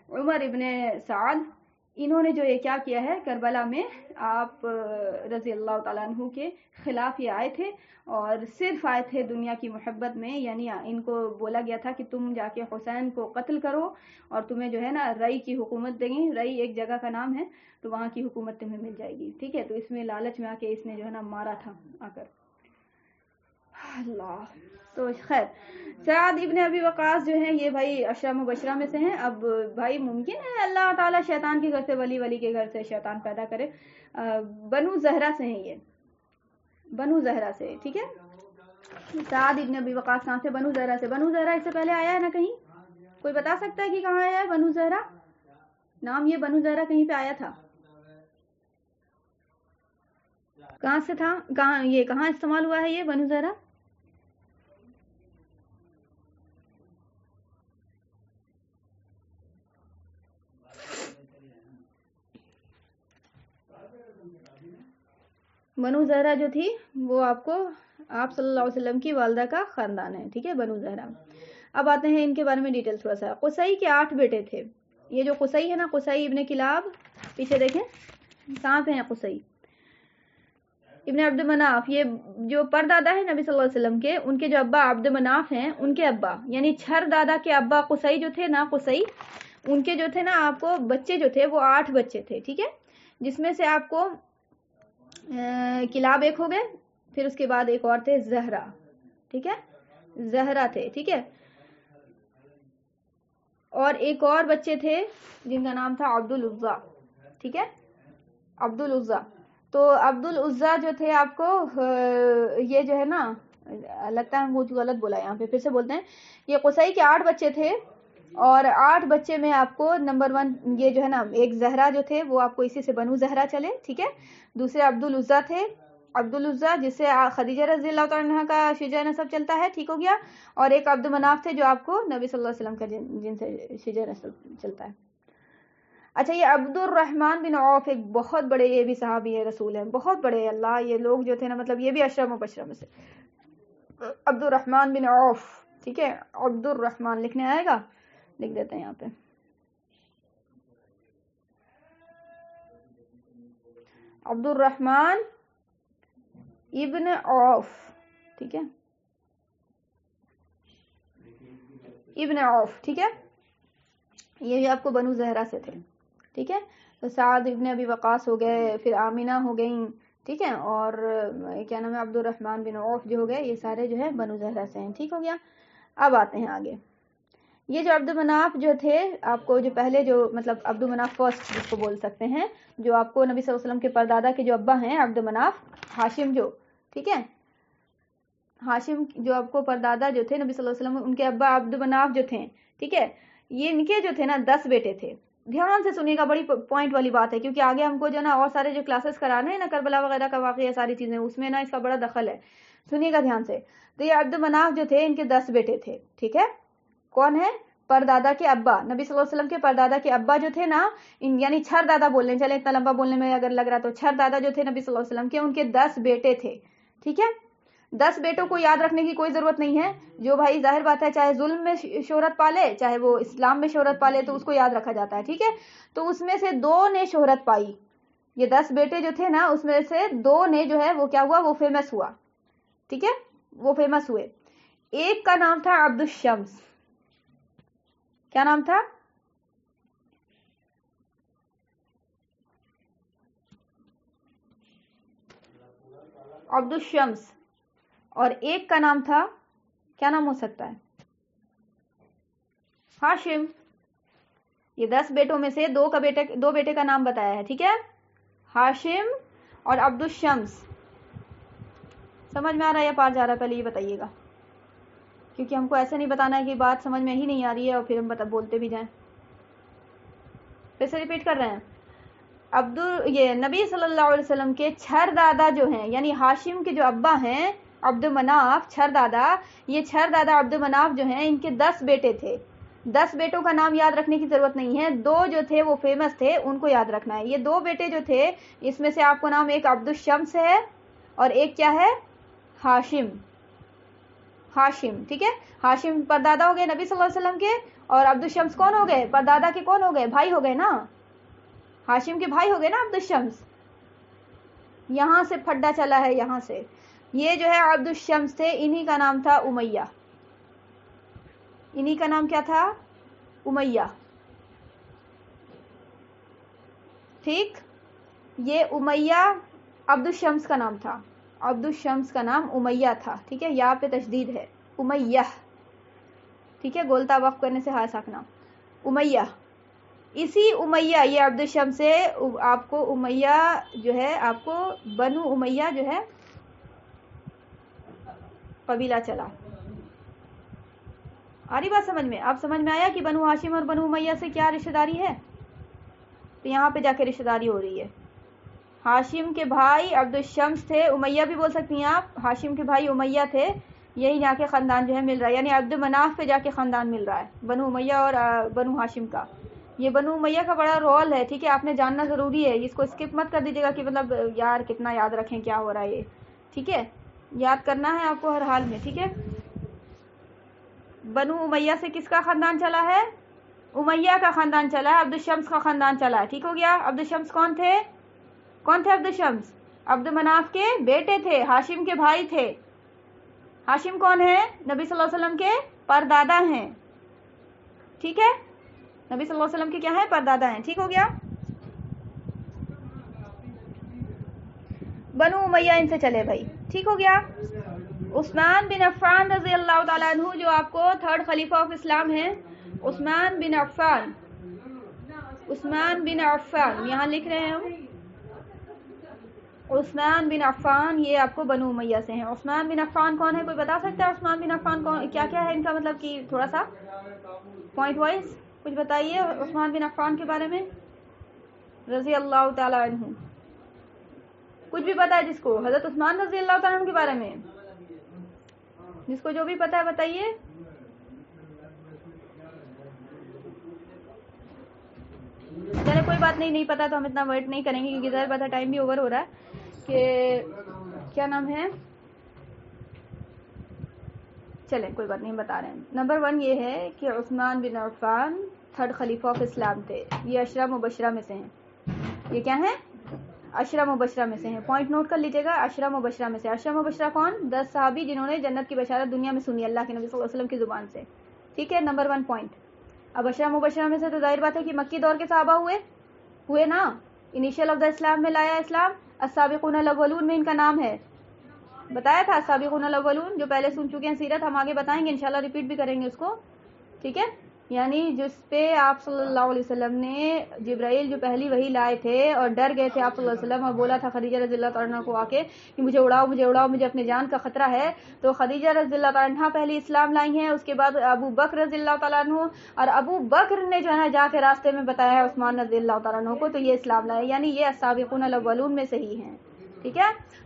عمر ابن سعد، انہوں نے جو یہ کیا کیا ہے، کربلا میں آپ رضی اللہ تعالیٰ عنہ کے خلاف یہ آئے تھے، اور صرف آئے تھے دنیا کی محبت میں، یعنی ان کو بولا گیا تھا کہ تم جا کے حسین کو قتل کرو اور تمہیں جو ہے نا رئی کی حکومت دیں گے، رئی ایک جگہ کا نام ہے، تو وہاں کی حکومت تمہیں مل جائے گی، ٹھیک ہے۔ تو اس میں لالچ میں آ کے اس نے جو ہے نا مارا تھا آ کر، اللہ۔ تو خیر سعد ابن ابی وقاص جو ہیں یہ بھائی 10 مبشرہ میں سے ہیں۔ اب بھائی ممکن ہے اللہ تعالیٰ شیطان کے گھر سے ولی کے گھر سے شیطان پیدا کرے، بنو زہرہ سے ہیں، یہ بنو زہرہ سے، ٹھیک ہے۔ سعد ابن ابی وقاص کہاں سے؟ بنو زہرہ سے۔ بنو زہرہ اس سے پہلے آیا ہے نا کہیں؟ کوئی بتا سکتا ہے کہ کہاں آیا ہے بنو زہرہ؟ نام یہ بنو زہرہ کہیں پہ آیا تھا؟ کہاں سے تھا؟ کہاں استعمال ہوا ہے یہ بنو زہرہ؟ بنو زہرہ جو تھی وہ آپ صلی اللہ علیہ وسلم کی والدہ کا خاندان ہے، ٹھیک ہے، بنو زہرہ۔ اب آتے ہیں ان کے بارے میں ڈیٹیل تھوڑا سا۔ قصی کے 8 بیٹے تھے۔ یہ جو قصی ہے نا، قصی ابن کلاب، پیچھے دیکھیں کہاں پہ ہیں قصی، ابن عبد مناف یہ جو پردادا ہے نبی صلی اللہ علیہ وسلم کے، ان کے جو ابا عبد مناف ہیں، ان کے ابا یعنی چھر دادا کے ابا قصی جو تھے نا، قصی ان کے جو تھے نا آپ کو بچے جو تھے وہ 8 بچے تھے، ٹھیک ہے، جس میں سے آپ کو کلاب ایک ہو گئے، پھر اس کے بعد ایک اور تھے زہرا، ٹھیک ہے، زہرا تھے، ٹھیک ہے، اور ایک اور بچے تھے جن کا نام تھا عبد العزا، ٹھیک ہے، عبد العزا۔ تو عبد العزا جو تھے آپ کو یہ جو ہے نا، لگتا ہے کچھ غلط بولا یہاں پہ، پھر سے بولتے ہیں، یہ قصی کے 8 بچے تھے، اور 8 بچے میں آپ کو نمبر 1 یہ جو ہے نا، ایک زہرا جو تھے وہ آپ کو اسی سے بنو زہرا چلے، ٹھیک ہے، دوسرے عبد العزا تھے، عبد العزا جس سے خدیجہ رضی اللہ تعالیٰ عنہ کا شجاع نسب چلتا ہے، ٹھیک ہو گیا، اور ایک عبد مناف تھے جو آپ کو نبی صلی اللہ علیہ وسلم کا جن سے شجاع نسب چلتا ہے۔ اچھا، یہ عبد الرحمن بن عوف ایک بہت بڑے، یہ بھی صحابی رسول ہیں، بہت بڑے، اللہ یہ لوگ جو تھے نا، مطلب یہ بھی اشرم مبشرہ میں سے، عبد الرحمن بن عوف، ٹھیک ہے، عبد الرحمن لکھنے آئے گا، لکھ دیتے ہیں یہاں پہ، عبد الرحمن ابن عوف، ٹھیک ہے، ابن عوف، ٹھیک ہے، یہ بھی آپ کو بنو زہرا سے تھے، ٹھیک ہے، تو سعد ابن ابی وقاص ہو گئے، پھر آمینہ ہو گئیں، ٹھیک ہے، اور کیا نام ہے، عبد الرحمن بن عوف جو ہو گئے، یہ سارے جو ہے بنو زہرا سے ہیں، ٹھیک ہو گیا۔ اب آتے ہیں آگے، یہ جو عبد مناف جو تھے آپ کو، جو پہلے جو مطلب عبد مناف فرسٹ جس کو بول سکتے ہیں، جو آپ کو نبی صلی اللہ علیہ وسلم کے پردادا کے جو ابا ہیں عبد مناف، ہاشم جو، ٹھیک ہے، ہاشم جو آپ کو پردادا جو تھے نبی صلی اللہ علیہ وسلم، ان کے ابا عبد مناف جو تھے، ٹھیک ہے، یہ ان کے جو تھے نا 10 بیٹے تھے، دھیان سے سنیے گا، بڑی پوائنٹ والی بات ہے، کیونکہ آگے ہم کو جو نا اور سارے جو کلاسز کرانے ہیں نا، کربلا وغیرہ کا واقعہ ساری چیزیں، اس میں نا اس کا بڑا دخل ہے، سنیے گا دھیان سے۔ تو یہ عبد مناف جو تھے ان کے 10 بیٹے تھے، ٹھیک ہے، کون ہے؟ پردادا کے ابا، نبی صلی اللہ علیہ وسلم کے پردادا کے ابا جو تھے نا، یعنی چھر دادا بولنے چلے، اتنا لمبا بولنے میں اگر لگ رہا تو چھر دادا جو تھے نبی صلی اللہ علیہ وسلم کے، ان کے 10 بیٹے تھے، ٹھیک ہے، 10 بیٹوں کو یاد رکھنے کی کوئی ضرورت نہیں ہے، جو بھائی ظاہر بات ہے چاہے ظلم میں شہرت پالے چاہے وہ اسلام میں شہرت پالے تو اس کو یاد رکھا جاتا ہے، ٹھیک ہے، تو اس میں سے 2 نے شہرت پائی، یہ 10 بیٹے جو تھے نا اس میں سے 2 نے جو ہے وہ کیا ہوا، وہ فیمس ہوا، ٹھیک ہے، وہ فیمس ہوئے۔ ایک کا نام تھا عبد الشمس، کیا نام تھا؟ عبد الشمس، اور ایک کا نام تھا، کیا نام ہو سکتا ہے؟ ہاشم۔ یہ 10 بیٹوں میں سے 2 بیٹے کا نام بتایا ہے، ٹھیک ہے، ہاشم اور عبد الشمس۔ سمجھ میں آ رہا ہے یا پار جا رہا ہے؟ پہلے یہ بتائیے گا، کیونکہ ہم کو ایسے نہیں بتانا ہے کہ بات سمجھ میں ہی نہیں آ رہی ہے اور پھر ہم بولتے بھی جائیں۔ پھر سے ریپیٹ کر رہے ہیں، یہ نبی صلی اللہ علیہ وسلم کے چھر دادا جو ہیں، یعنی ہاشم کے جو ابا ہیں عبد مناف، چھر دادا، یہ چھر دادا عبد مناف جو ہیں ان کے 10 بیٹے تھے، 10 بیٹوں کا نام یاد رکھنے کی ضرورت نہیں ہے، 2 جو تھے وہ فیمس تھے، ان کو یاد رکھنا ہے۔ یہ 2 بیٹے جو تھے اس میں سے آپ کو نام ایک عبد الشمس ہے اور ایک کیا ہے؟ ہاشم، ہاشم، ٹھیک ہے، ہاشم پردادا ہو گئے نبی صلی اللہ علیہ وسلم کے، اور عبد الشمس کون ہو گئے؟ پردادا کے کون ہو گئے؟ بھائی ہو گئے نا، ہاشم کے بھائی ہو گئے نا عبد الشمس۔ یہاں سے پھڈا چلا ہے، یہاں سے یہ جو ہے عبد الشمس تھے، انہی کا نام تھا امیہ، انہی کا نام کیا تھا؟ امیہ، ٹھیک، یہ امیہ عبد الشمس کا نام تھا، عبد الشمس کا نام امیہ تھا، ٹھیک ہے، یہاں پہ تشدید ہے، امیہ، ٹھیک ہے، گولتا وقف کرنے سے ہاتھ ساکنا، امیہ، اسی امیہ، یہ عبد الشمس سے آپ کو امیہ جو ہے، آپ کو بنو امیہ جو ہے قبیلہ چلا۔ آ رہی بات سمجھ میں؟ آپ سمجھ میں آیا کہ بنو ہاشم اور بنو امیہ سے کیا رشتہ داری ہے؟ تو یہاں پہ جا کے رشتہ داری ہو رہی ہے، ہاشم کے بھائی عبد الشمس تھے، امیہ بھی بول سکتی ہیں آپ، ہاشم کے بھائی امیہ تھے، یہی جا کے خاندان جو ہے مل رہا ہے، یعنی عبد مناف پہ جا کے خاندان مل رہا ہے، بنو امیہ اور بنو ہاشم کا۔ یہ بنو امیہ کا بڑا رول ہے، ٹھیک ہے، آپ نے جاننا ضروری ہے، اس کو اسکپ مت کر دیجیے گا کہ مطلب یار کتنا یاد رکھیں کیا ہو رہا ہے یہ، ٹھیک ہے، یاد کرنا ہے آپ کو ہر حال میں، ٹھیک ہے۔ بنو امیہ سے کس کا خاندان چلا ہے؟ امیہ کا خاندان چلا ہے، عبد الشمس کا خاندان چلا ہے، ٹھیک ہو گیا۔ عبد الشمس کون تھے؟ کون تھے عبد الشمس؟ عبد مناف کے بیٹے تھے، ہاشم کے بھائی تھے. ہاشم کون ہے؟ نبی صلی اللہ علیہ وسلم کے پردادا ہیں. ٹھیک ہے، نبی صلی اللہ علیہ وسلم کے کیا ہے؟ پردادا ہیں. ٹھیک ہو گیا. بنو امیہ ان سے چلے بھائی. ٹھیک ہو گیا. عثمان بن عفان رضی اللہ تعالیٰ عنہ جو آپ کو تھرڈ خلیفہ آف اسلام ہیں. عثمان بن عفان، عثمان بن عفان یہاں لکھ رہے ہیں ہم. عثمان بن عفان یہ آپ کو بنو امیہ سے ہیں. عثمان بن عفان کون ہے؟ کوئی بتا سکتا ہے عثمان بن عفان کون، کیا کیا ہے ان کا مطلب؟ کہ تھوڑا سا پوائنٹ وائز کچھ بتائیے عثمان بن عفان کے بارے میں رضی اللہ تعالیٰ عنہ. کچھ بھی پتا ہے جس کو؟ حضرت عثمان رضی اللہ تعالیٰ عنہ کے بارے میں جس کو جو بھی پتا ہے بتائیے. چلے کوئی بات نہیں پتا تو ہم اتنا ویٹ نہیں کریں گے کیونکہ ظاہر بات ہے ٹائم بھی اوور ہو رہا ہے. کہ کیا نام ہے، چلیں کوئی بات نہیں بتا رہے ہیں. نمبر 1 یہ ہے کہ عثمان بن عفان تھرڈ خلیفہ آف اسلام تھے. یہ عشرہ مبشرہ میں سے ہیں. یہ کیا ہیں؟ عشرہ مبشرہ میں سے ہیں. پوائنٹ نوٹ کر لیجیے گا. عشرہ مبشرہ میں سے. عشرہ مبشرہ کون؟ 10 صحابی جنہوں نے جنت کی بشارت دنیا میں سنی اللہ کے نبی صلی اللہ علیہ وسلم کی زبان سے. ٹھیک ہے، نمبر 1 پوائنٹ. اب عشرہ مبشرہ میں سے تو ظاہر بات ہے کہ مکی دور کے صحابہ ہوئے نا. انیشیل آف دا اسلام میں لایا اسلام. السابقون الاولون میں ان کا نام ہے. بتایا تھا السابقون الاولون، جو پہلے سن چکے ہیں سیرت، ہم آگے بتائیں گے انشاءاللہ، ریپیٹ بھی کریں گے اس کو. ٹھیک ہے، یعنی جس پہ آپ صلی اللہ علیہ وسلم نے جبرائیل جو پہلی وحی لائے تھے اور ڈر گئے تھے آپ صلی اللہ علیہ وسلم اور بولا تھا خدیجہ رضی اللہ تعالیٰ عنہ کو آ کے کہ مجھے اڑاؤ مجھے اپنے جان کا خطرہ ہے. تو خدیجہ رضی اللہ تعالیٰ عنہ پہلی اسلام لائی ہیں. اس کے بعد ابو بکر رضی اللہ تعالیٰ عنہ، اور ابو بکر نے جو ہے نا جا کے راستے میں بتایا ہے عثمان رضی اللہ تعالیٰ عنہ کو، تو یہ اسلام لائے. یعنی یہ السابقون الاولون میں سے ہی ہیں. ٹھیک ہے،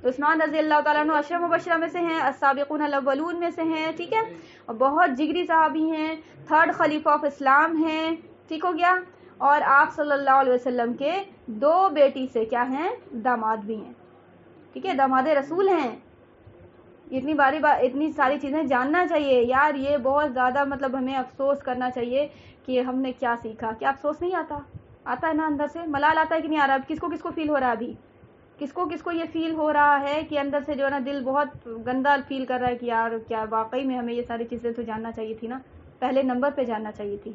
عثمان رضی اللہ تعالیٰ عنہ عشرہ مبشرہ میں سے ہیں، السابقون الاولون میں سے ہیں. ٹھیک ہے، اور بہت جگری صحابی ہیں، تھرڈ خلیفہ آف اسلام ہیں. ٹھیک ہو گیا. اور آپ صلی اللہ علیہ وسلم کے 2 بیٹی سے کیا ہیں؟ داماد بھی ہیں. ٹھیک ہے، داماد رسول ہیں. اتنی ساری چیزیں جاننا چاہیے یار. یہ بہت زیادہ مطلب ہمیں افسوس کرنا چاہیے کہ ہم نے کیا سیکھا. کیا افسوس نہیں آتا ہے نا اندر سے؟ ملال آتا ہے کہ نہیں آ رہا؟ کس کو فیل ہو رہا ہے ابھی؟ کس کو یہ فیل ہو رہا ہے کہ اندر سے جو ہے نا دل بہت گندا فیل کر رہا ہے کہ یار کیا واقعی میں ہمیں یہ ساری چیزیں تو جاننا چاہیے تھی نا، پہلے نمبر پہ جاننا چاہیے تھی.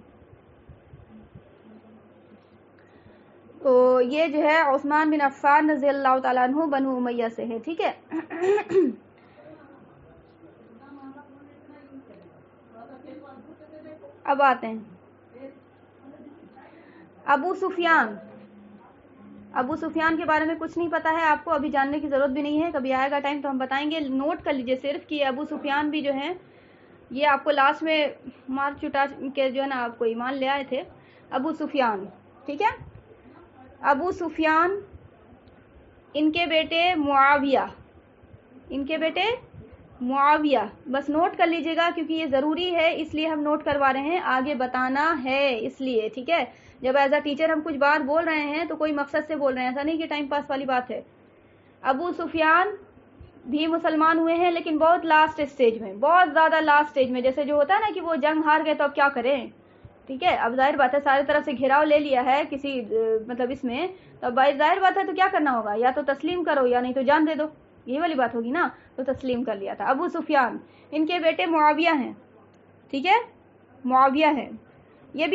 تو یہ جو ہے عثمان بن عفان رضی اللہ تعالیٰ عنہ بنو امیہ سے ہے. ٹھیک ہے، اب آتے ہیں ابو سفیان کے بارے میں کچھ نہیں پتا ہے آپ کو، ابھی جاننے کی ضرورت بھی نہیں ہے. کبھی آئے گا ٹائم تو ہم بتائیں گے. نوٹ کر لیجئے صرف کہ ابو سفیان بھی جو ہیں یہ آپ کو لاسٹ میں مار چٹا کے جو ہے نا آپ کو ایمان لے آئے تھے. ابو سفیان، ٹھیک ہے، ابو سفیان، ان کے بیٹے معاویہ، بس نوٹ کر لیجئے گا کیونکہ یہ ضروری ہے، اس لیے ہم نوٹ کروا رہے ہیں، آگے بتانا ہے اس لیے. ٹھیک ہے، جب ایز اے ٹیچر ہم کچھ بار بول رہے ہیں تو کوئی مقصد سے بول رہے ہیں، ایسا نہیں کہ ٹائم پاس والی بات ہے. ابو سفیان بھی مسلمان ہوئے ہیں لیکن بہت لاسٹ اسٹیج میں، بہت زیادہ لاسٹ اسٹیج میں. جیسے جو ہوتا ہے نا کہ وہ جنگ ہار گئے تو اب کیا کریں. ٹھیک ہے، اب ظاہر بات ہے سارے طرف سے گھیراؤ لے لیا ہے کسی مطلب اس میں، تو اب ظاہر بات ہے تو کیا کرنا ہوگا، یا تو تسلیم کرو یا نہیں تو جان دے دو، یہ والی بات ہوگی نا. تو تسلیم کر لیا تھا. ابو سفیان، ان کے بیٹے معاویہ ہیں. ٹھیک ہے، معاویہ ہیں.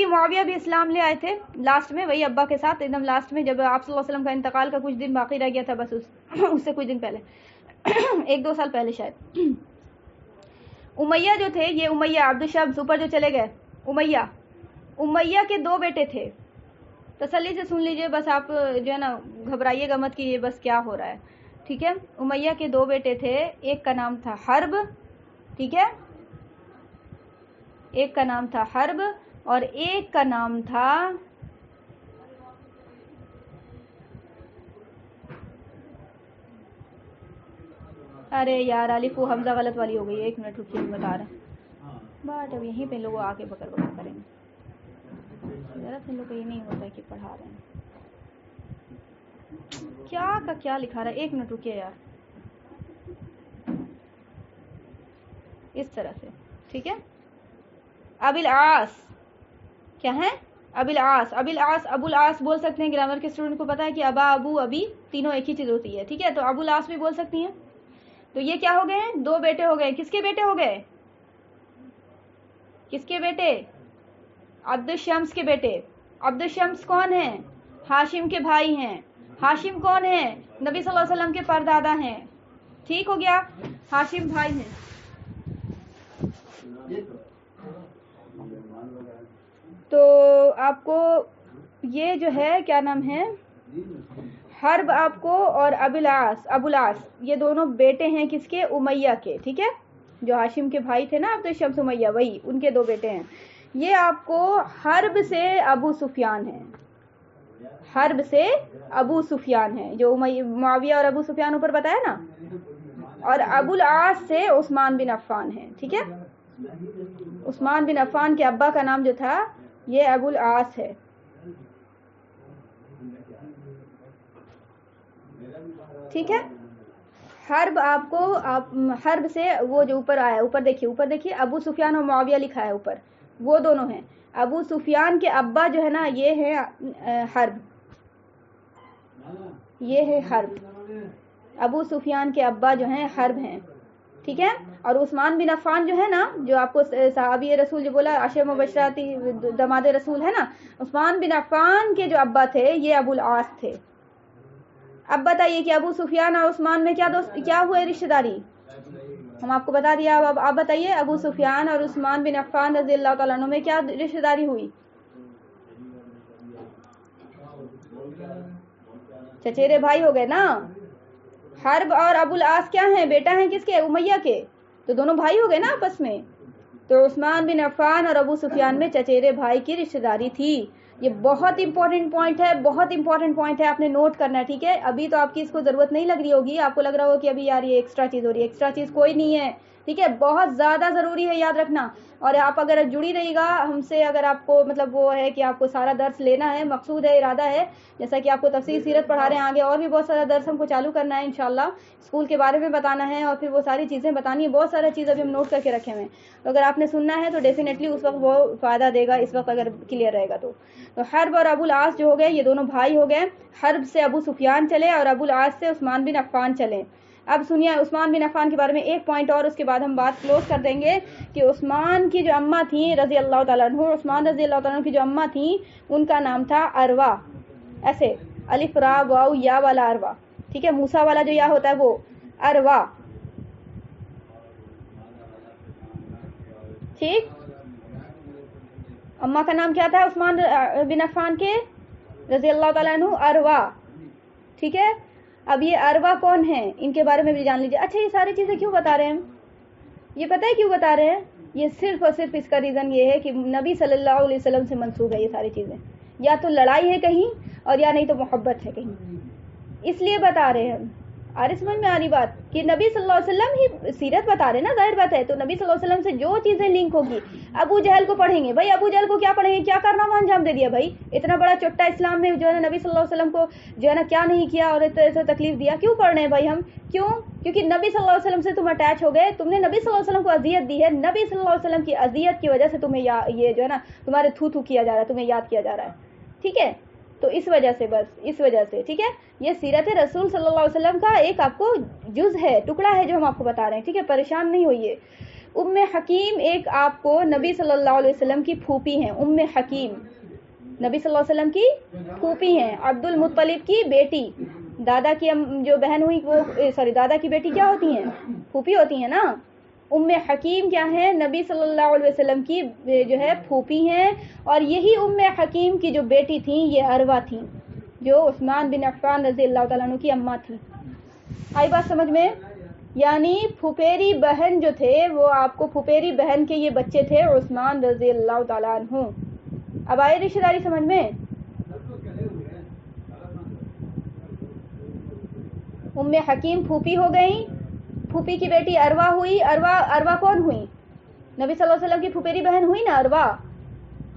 معاویہ بھی اسلام لے آئے تھے لاسٹ میں، وہی ابا کے ساتھ ایک دم لاسٹ میں، جب آپ صلی اللہ علیہ وسلم کا انتقال کا کچھ دن باقی رہ گیا تھا، بس اس سے کچھ دن پہلے 1-2 سال پہلے شاید. امیہ جو تھے، یہ امیہ عبدالشمس اوپر جو چلے گئے، امیہ کے 2 بیٹے تھے. تسلی سے سن لیجئے، بس آپ جو ہے نا گھبرائیے گا مت کہ یہ بس کیا ہو رہا ہے. ٹھیک ہے، امیہ کے 2 بیٹے تھے، ایک کا نام تھا حرب. ٹھیک ہے، ایک کا نام تھا حرب اور ایک کا نام تھا ارے یار الف و حمزہ غلط والی ہو گئی. 1 منٹ رکیے بتا رہے ہیں. بٹ اب یہیں پہ لوگ آ کے بکر کریں گے. ذرا سے لوگ یہ نہیں ہوتا ہے کہ پڑھا رہے ہیں، کیا لکھا رہا ہے. 1 منٹ رکیے یار، اس طرح سے. ٹھیک ہے، ابی العاص کیا ہے؟ ابی العاص، ابی العاص، ابو العاص بول سکتے ہیں، گرامر کے اسٹوڈنٹ کو پتا ہے کہ ابا، ابو، ابی تینوں ایک ہی چیز ہوتی ہے، ٹھیک ہے، تو ابو العاص بھی بول سکتی ہیں. تو یہ کیا ہو گئے ہیں؟ دو بیٹے ہو گئے. کس کے بیٹے ہو گئے؟ کس کے بیٹے؟ عبد الشمس کے بیٹے. عبد الشمس کون ہیں؟ ہاشم کے بھائی ہیں. ہاشم کون ہیں؟ نبی صلی اللہ علیہ وسلم کے پردادا ہیں. ٹھیک ہو گیا، ہاشم بھائی ہیں. تو آپ کو یہ جو ہے کیا نام ہے، حرب آپ کو اور ابو العاص یہ دونوں بیٹے ہیں کس کے؟ امیہ کے. ٹھیک ہے، جو ہاشم کے بھائی تھے نا عبد الشمس امیہ، وہی ان کے دو بیٹے ہیں. یہ آپ کو حرب سے ابو سفیان ہیں، حرب سے ابو سفیان ہیں، جو معاویہ اور ابو سفیان اوپر بتایا نا. اور ابو العاص سے عثمان بن عفان ہیں. ٹھیک ہے، عثمان بن عفان کے ابا کا نام جو تھا یہ ابو العاص ہے. ٹھیک ہے، حرب آپ کو حرب سے وہ جو اوپر آیا، اوپر دیکھیے ابو سفیان اور معاویہ لکھا ہے اوپر، وہ دونوں ہیں. ابو سفیان کے ابا جو ہے نا یہ ہے حرب، یہ ہے حرب. ابو سفیان کے ابا جو ہیں حرب ہیں. ٹھیک ہے، اور عثمان بن عفان جو ہے نا، جو آپ کو صحابی رسول جو بولا عشر مبشراتی دماد رسول ہے نا، عثمان بن عفان کے جو ابا تھے یہ ابو العاص تھے. اب بتائیے کہ ابو سفیان اور عثمان میں کیا ہوئے رشتہ داری؟ ہم آپ کو بتا دیا. اب آپ بتائیے ابو سفیان اور عثمان بن عفان رضی اللہ تعالیٰ عنہ میں کیا رشتہ داری ہوئی؟ چچیرے بھائی ہو گئے نا. حرب اور ابو العاص کیا ہیں؟ بیٹا ہیں کس کے؟ امیہ کے. تو دونوں بھائی ہو گئے نا آپس میں. تو عثمان بن عفان اور ابو سفیان میں چچیرے بھائی کی رشتہ داری تھی. یہ بہت امپورٹنٹ پوائنٹ ہے، بہت امپورٹنٹ پوائنٹ ہے، آپ نے نوٹ کرنا ہے. ٹھیک ہے، ابھی تو آپ کی اس کو ضرورت نہیں لگ رہی ہوگی، آپ کو لگ رہا ہوگا کہ ابھی یار یہ ایکسٹرا چیز ہو رہی ہے. ایکسٹرا چیز کوئی نہیں ہے. ٹھیک ہے، بہت زیادہ ضروری ہے، یاد رکھنا. اور آپ اگر جڑی رہی گا ہم سے، اگر آپ کو مطلب وہ ہے کہ آپ کو سارا درس لینا ہے، مقصود ہے، ارادہ ہے، جیسا کہ آپ کو تفسیر سیرت پڑھا رہے ہیں، آگے اور بھی بہت سارا درس ہم کو چالو کرنا ہے انشاءاللہ. اسکول کے بارے میں بتانا ہے اور پھر وہ ساری چیزیں بتانی ہے، بہت سارا چیز ابھی ہم نوٹ کر کے رکھے ہوئے ہیں. تو اگر آپ نے سننا ہے تو ڈیفینیٹلی اس وقت وہ فائدہ دے گا، اس وقت اگر کلیئر رہے گا تو. تو حرب اور ابو العاص جو ہو گئے یہ دونوں بھائی ہو گئے. حرب سے ابو سفیان چلے اور ابو العاص سے عثمان بن عفان چلے. اب سنیے عثمان بن عفان کے بارے میں ایک پوائنٹ اور، اس کے بعد ہم بات کلوز کر دیں گے کہ عثمان کی جو اماں تھیں رضی اللہ تعالیٰ عنہ، عثمان رضی اللہ تعالیٰ عنہ کی جو اماں تھیں ان کا نام تھا اروا. ایسے الف را واو یا والا اروا. ٹھیک ہے، موسیٰ والا جو یا ہوتا ہے وہ اروا. ٹھیک، اماں کا نام کیا تھا عثمان بن عفان کے رضی اللہ تعالیٰ عنہ؟ اروا. ٹھیک ہے، اب یہ اروا کون ہیں ان کے بارے میں بھی جان لیجیے. اچھا یہ ساری چیزیں کیوں بتا رہے ہیں ہم؟ یہ پتہ ہے کیوں بتا رہے ہیں؟ یہ صرف اور صرف اس کا ریزن یہ ہے کہ نبی صلی اللہ علیہ وسلم سے منسوب ہے یہ ساری چیزیں. یا تو لڑائی ہے کہیں اور یا نہیں تو محبت ہے کہیں، اس لیے بتا رہے ہیں ہم. آرے سمجھ میں آ رہی بات کہ نبی صلی اللہ علیہ وسلم ہی سیرت بتا رہے نا، ظاہر بات ہے. تو نبی صلی اللہ علیہ وسلم سے جو چیزیں لنک ہوگی، ابو جہل کو پڑھیں گے بھائی، ابو جہل کو کیا پڑھیں گے؟ کیا کارنامہ انجام دے دیا بھائی، اتنا بڑا چٹا اسلام میں جو ہے نا نبی صلی اللہ علیہ وسلم کو جو ہے نا کیا نہیں کیا اور ایسے تکلیف دیا. کیوں پڑھ رہے ہیں بھائی ہم؟ کیوں؟ کیونکہ نبی صلی اللہ علیہ وسلم سے تم اٹیچ ہو گئے، تم نے نبی صلی اللہ علیہ وسلم کو اذیت دی ہے، نبی صلی اللہ علیہ وسلم کی اذیت کی وجہ سے تمہیں یہ جو ہے نا تمہارے تھو کیا جا رہا ہے، تمہیں یاد کیا جا رہا ہے. ٹھیک ہے، تو اس وجہ سے، بس اس وجہ سے. ٹھیک ہے، یہ سیرت رسول صلی اللہ علیہ وسلم کا ایک آپ کو جز ہے، ٹکڑا ہے جو ہم آپ کو بتا رہے ہیں. ٹھیک ہے، پریشان نہیں ہوئیے. ام حکیم ایک آپ کو نبی صلی اللہ علیہ وسلم کی پھوپھی ہیں. ام حکیم نبی صلی اللہ علیہ وسلم کی پھوپھی ہیں، عبد المطلب کی بیٹی. دادا کی جو بہن ہوئی وہ دادا کی بیٹی کیا ہوتی ہیں؟ پھوپھی ہوتی ہیں نا. ام حکیم کیا ہے؟ نبی صلی اللہ علیہ وسلم کی جو ہے پھوپھی ہیں. اور یہی ام حکیم کی جو بیٹی تھیں یہ اروا تھیں، جو عثمان بن عفان رضی اللہ تعالیٰ عنہ کی اماں تھیں. آئی بات سمجھ میں؟ یعنی پھوپھیری بہن جو تھے وہ آپ کو پھوپھیری بہن کے یہ بچے تھے عثمان رضی اللہ تعالیٰ عنہ. اب آئے رشتہ داری سمجھ میں؟ ام حکیم پھوپھی ہو گئی، پھوپھی کی بیٹی اروا ہوئی. اروا کون ہوئی؟ نبی صلی اللہ علیہ وسلم کی پھوپھیری بہن ہوئی نا اروا.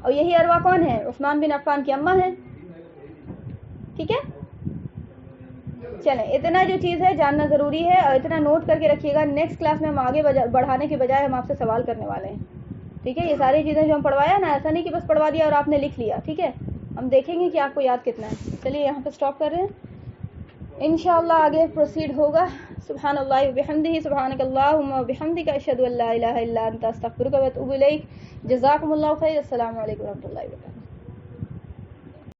اور یہی اروا کون ہے؟ عثمان بن عفان کی اماں ہیں. ٹھیک ہے، چلیں اتنا جو چیز ہے جاننا ضروری ہے اور اتنا نوٹ کر کے رکھیے گا. نیکسٹ کلاس میں ہم آگے بڑھانے کے بجائے ہم آپ سے سوال کرنے والے ہیں. ٹھیک ہے. یہ ساری چیزیں جو ہم پڑھوایا نا، ایسا نہیں کہ بس پڑھوا دیا اور آپ نے لکھ لیا. ٹھیک ہے، ہم دیکھیں گے کہ آپ کو یاد کتنا ہے. چلیے یہاں پہ اسٹاپ کر رہے ہیں، انشاءاللہ آگے پروسیڈ ہوگا. سبحان اللہ وبحمدہ، سبحانک اللہم وبحمدک، اشہد ان لا الہ الا انت، استغفرک و اتوب الیک. جزاکم اللہ خیر. السلام علیکم و رحمۃ اللہ وبرکاتہ.